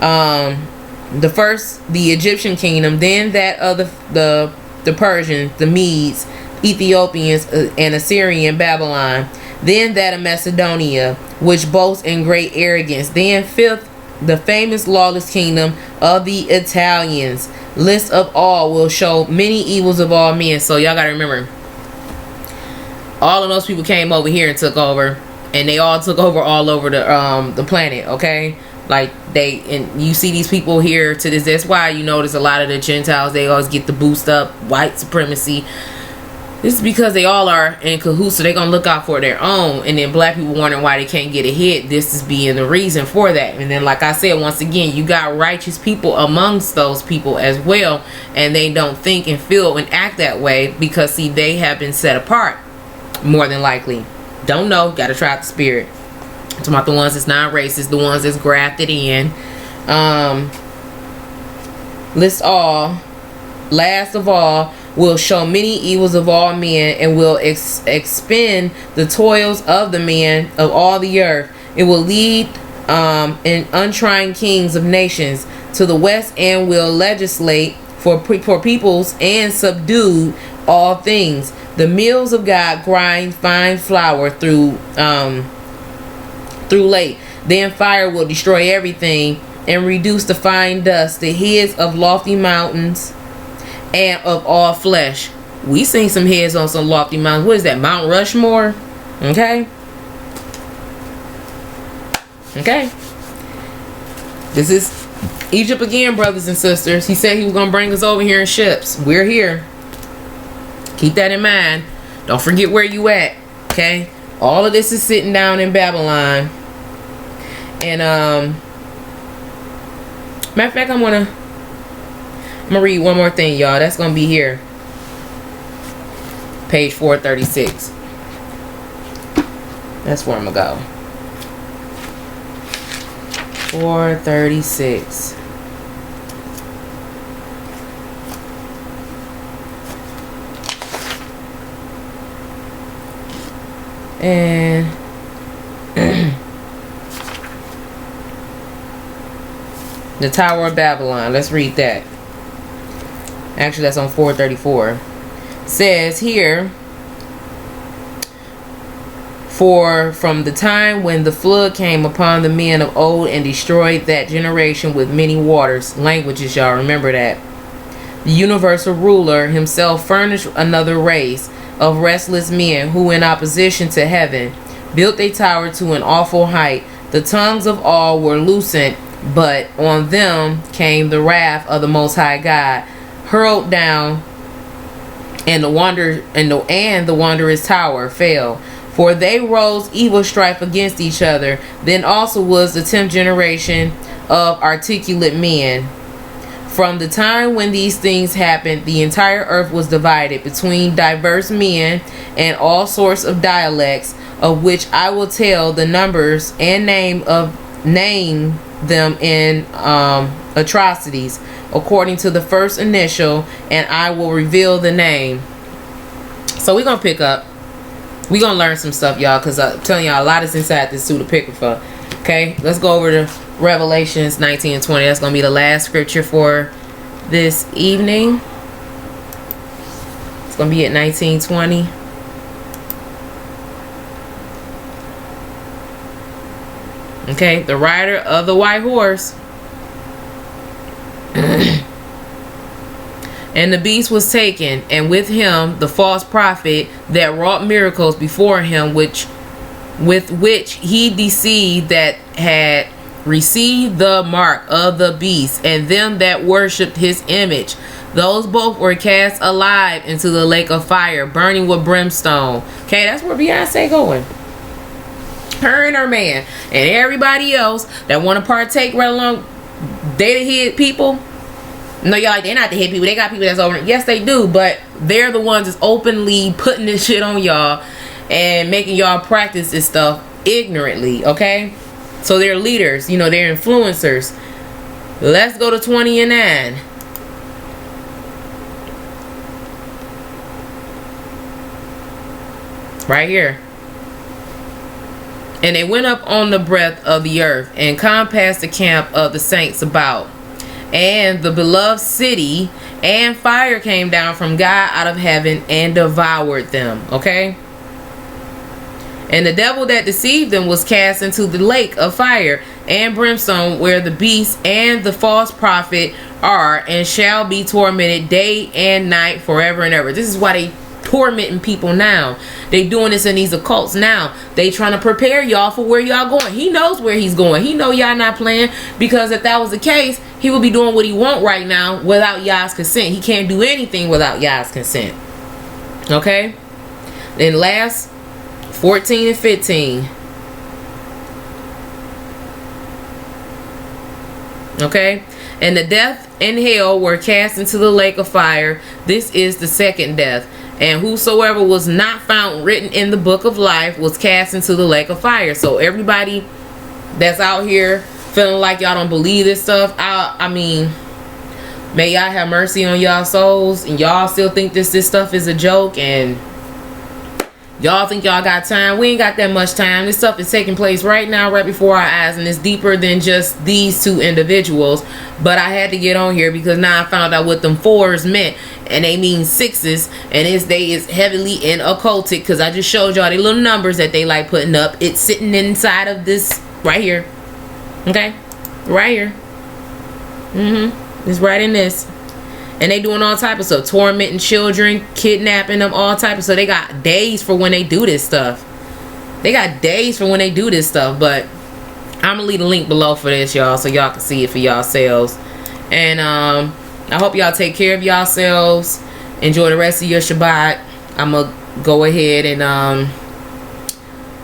The first, the Egyptian kingdom, then that of the Persians, the Medes, Ethiopians, and Assyrian Babylon, then that of Macedonia, which boasts in great arrogance, then fifth, the famous lawless kingdom of the Italians. List of all will show many evils of all men. So y'all gotta remember, all of those people came over here and took over, and they all took over all over the planet. Okay, like and you see these people here to this. That's why you notice a lot of the Gentiles, they always get the boost up white supremacy. This is because they all are in cahoots, so they're gonna look out for their own. And then black people wondering why they can't get ahead. This is being the reason for that. And then, like I said, once again, you got righteous people amongst those people as well, and they don't think and feel and act that way because, see, they have been set apart. More than likely. Don't know. Gotta try the spirit. I'm talking about the ones that's not racist, the ones that's grafted in. List all. Last of all, will show many evils of all men, and will expend the toils of the men of all the earth. It will lead and untrying kings of nations to the west, and will legislate for peoples and subdue all things. The mills of God grind fine flour through late. Then fire will destroy everything and reduce to fine dust the heads of lofty mountains and of all flesh. We seen some heads on some lofty mountains. What is that? Mount Rushmore? Okay. Okay. This is Egypt again, brothers and sisters. He said he was going to bring us over here in ships. We're here. Keep that in mind. Don't forget where you at. Okay. All of this is sitting down in Babylon. And matter of fact, I'm gonna read one more thing, y'all. That's gonna be here, page 436. That's where I'm gonna go. 436. And the Tower of Babylon. Let's read that. Actually, that's on 434. Says here, for from the time when the flood came upon the men of old and destroyed that generation with many waters, languages, y'all remember that, the universal ruler himself furnished another race of restless men who, in opposition to heaven, built a tower to an awful height. The tongues of all were loosened, but on them came the wrath of the Most High God, hurled down, and the wondrous tower fell. For they rose evil strife against each other. Then also was the 10th generation of articulate men. From the time when these things happened, the entire earth was divided between diverse men and all sorts of dialects, of which I will tell the numbers and name them in atrocities according to the first initial, and I will reveal the name. So we're gonna pick up. We're gonna learn some stuff, y'all, because I'm telling y'all a lot is inside this suit of picker for. Okay, let's go over to Revelations 19 and 20. That's gonna be the last scripture for this evening. It's gonna be at 19:20. Okay, the rider of the white horse. And the beast was taken, and with him the false prophet that wrought miracles before him, with which he deceived that had received the mark of the beast, and them that worshipped his image. Those both were cast alive into the lake of fire, burning with brimstone. Okay, that's where Beyonce going. Her and her man and everybody else that want to partake right along. They the head people. No, y'all, like, they're not the head people. They got people that's over. Yes, they do, but they're the ones that's openly putting this shit on y'all and making y'all practice this stuff ignorantly. Okay, so they're leaders. They're influencers. Let's go to 20 and 9. Right here. And they went up on the breadth of the earth and compassed the camp of the saints about. And the beloved city, and fire came down from God out of heaven and devoured them. Okay. And the devil that deceived them was cast into the lake of fire and brimstone, where the beast and the false prophet are, and shall be tormented day and night forever and ever. This is why they tormenting people now. They doing this in these occults now. They trying to prepare y'all for where y'all going. He knows where he's going. He know y'all not playing, because if that was the case, he would be doing what he want right now without y'all's consent. He can't do anything without y'all's consent. Okay. Then last 14 and 15. Okay. And the death and hell were cast into the lake of fire. This is the second death. And whosoever was not found written in the book of life was cast into the lake of fire. So everybody that's out here feeling like y'all don't believe this stuff, I mean, may y'all have mercy on y'all souls, and y'all still think this stuff is a joke, and Y'all think y'all got time? We ain't got that much time. This stuff is taking place right now, right before our eyes, and it's deeper than just these two individuals. But I had to get on here because now I found out what them 4s meant, and they mean 6s, and they is heavily in occultic, because I just showed y'all the little numbers that they like putting up. It's sitting inside of this right here. Okay, right here. It's right in this. And they doing all type of stuff, tormenting children, kidnapping them, all type of stuff. They got days for when they do this stuff. But I'm gonna leave the link below for this, y'all, so y'all can see it for yourselves. And I hope y'all take care of yourselves. Enjoy the rest of your Shabbat. I'm gonna go ahead and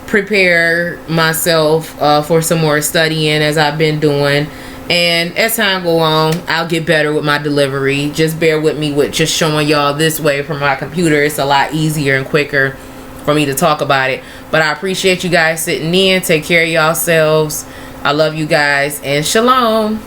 prepare myself for some more studying, as I've been doing. And as time go on, I'll get better with my delivery. Just bear with me with just showing y'all this way from my computer. It's a lot easier and quicker for me to talk about it. But I appreciate you guys sitting in. Take care of yourselves. I love you guys, and shalom.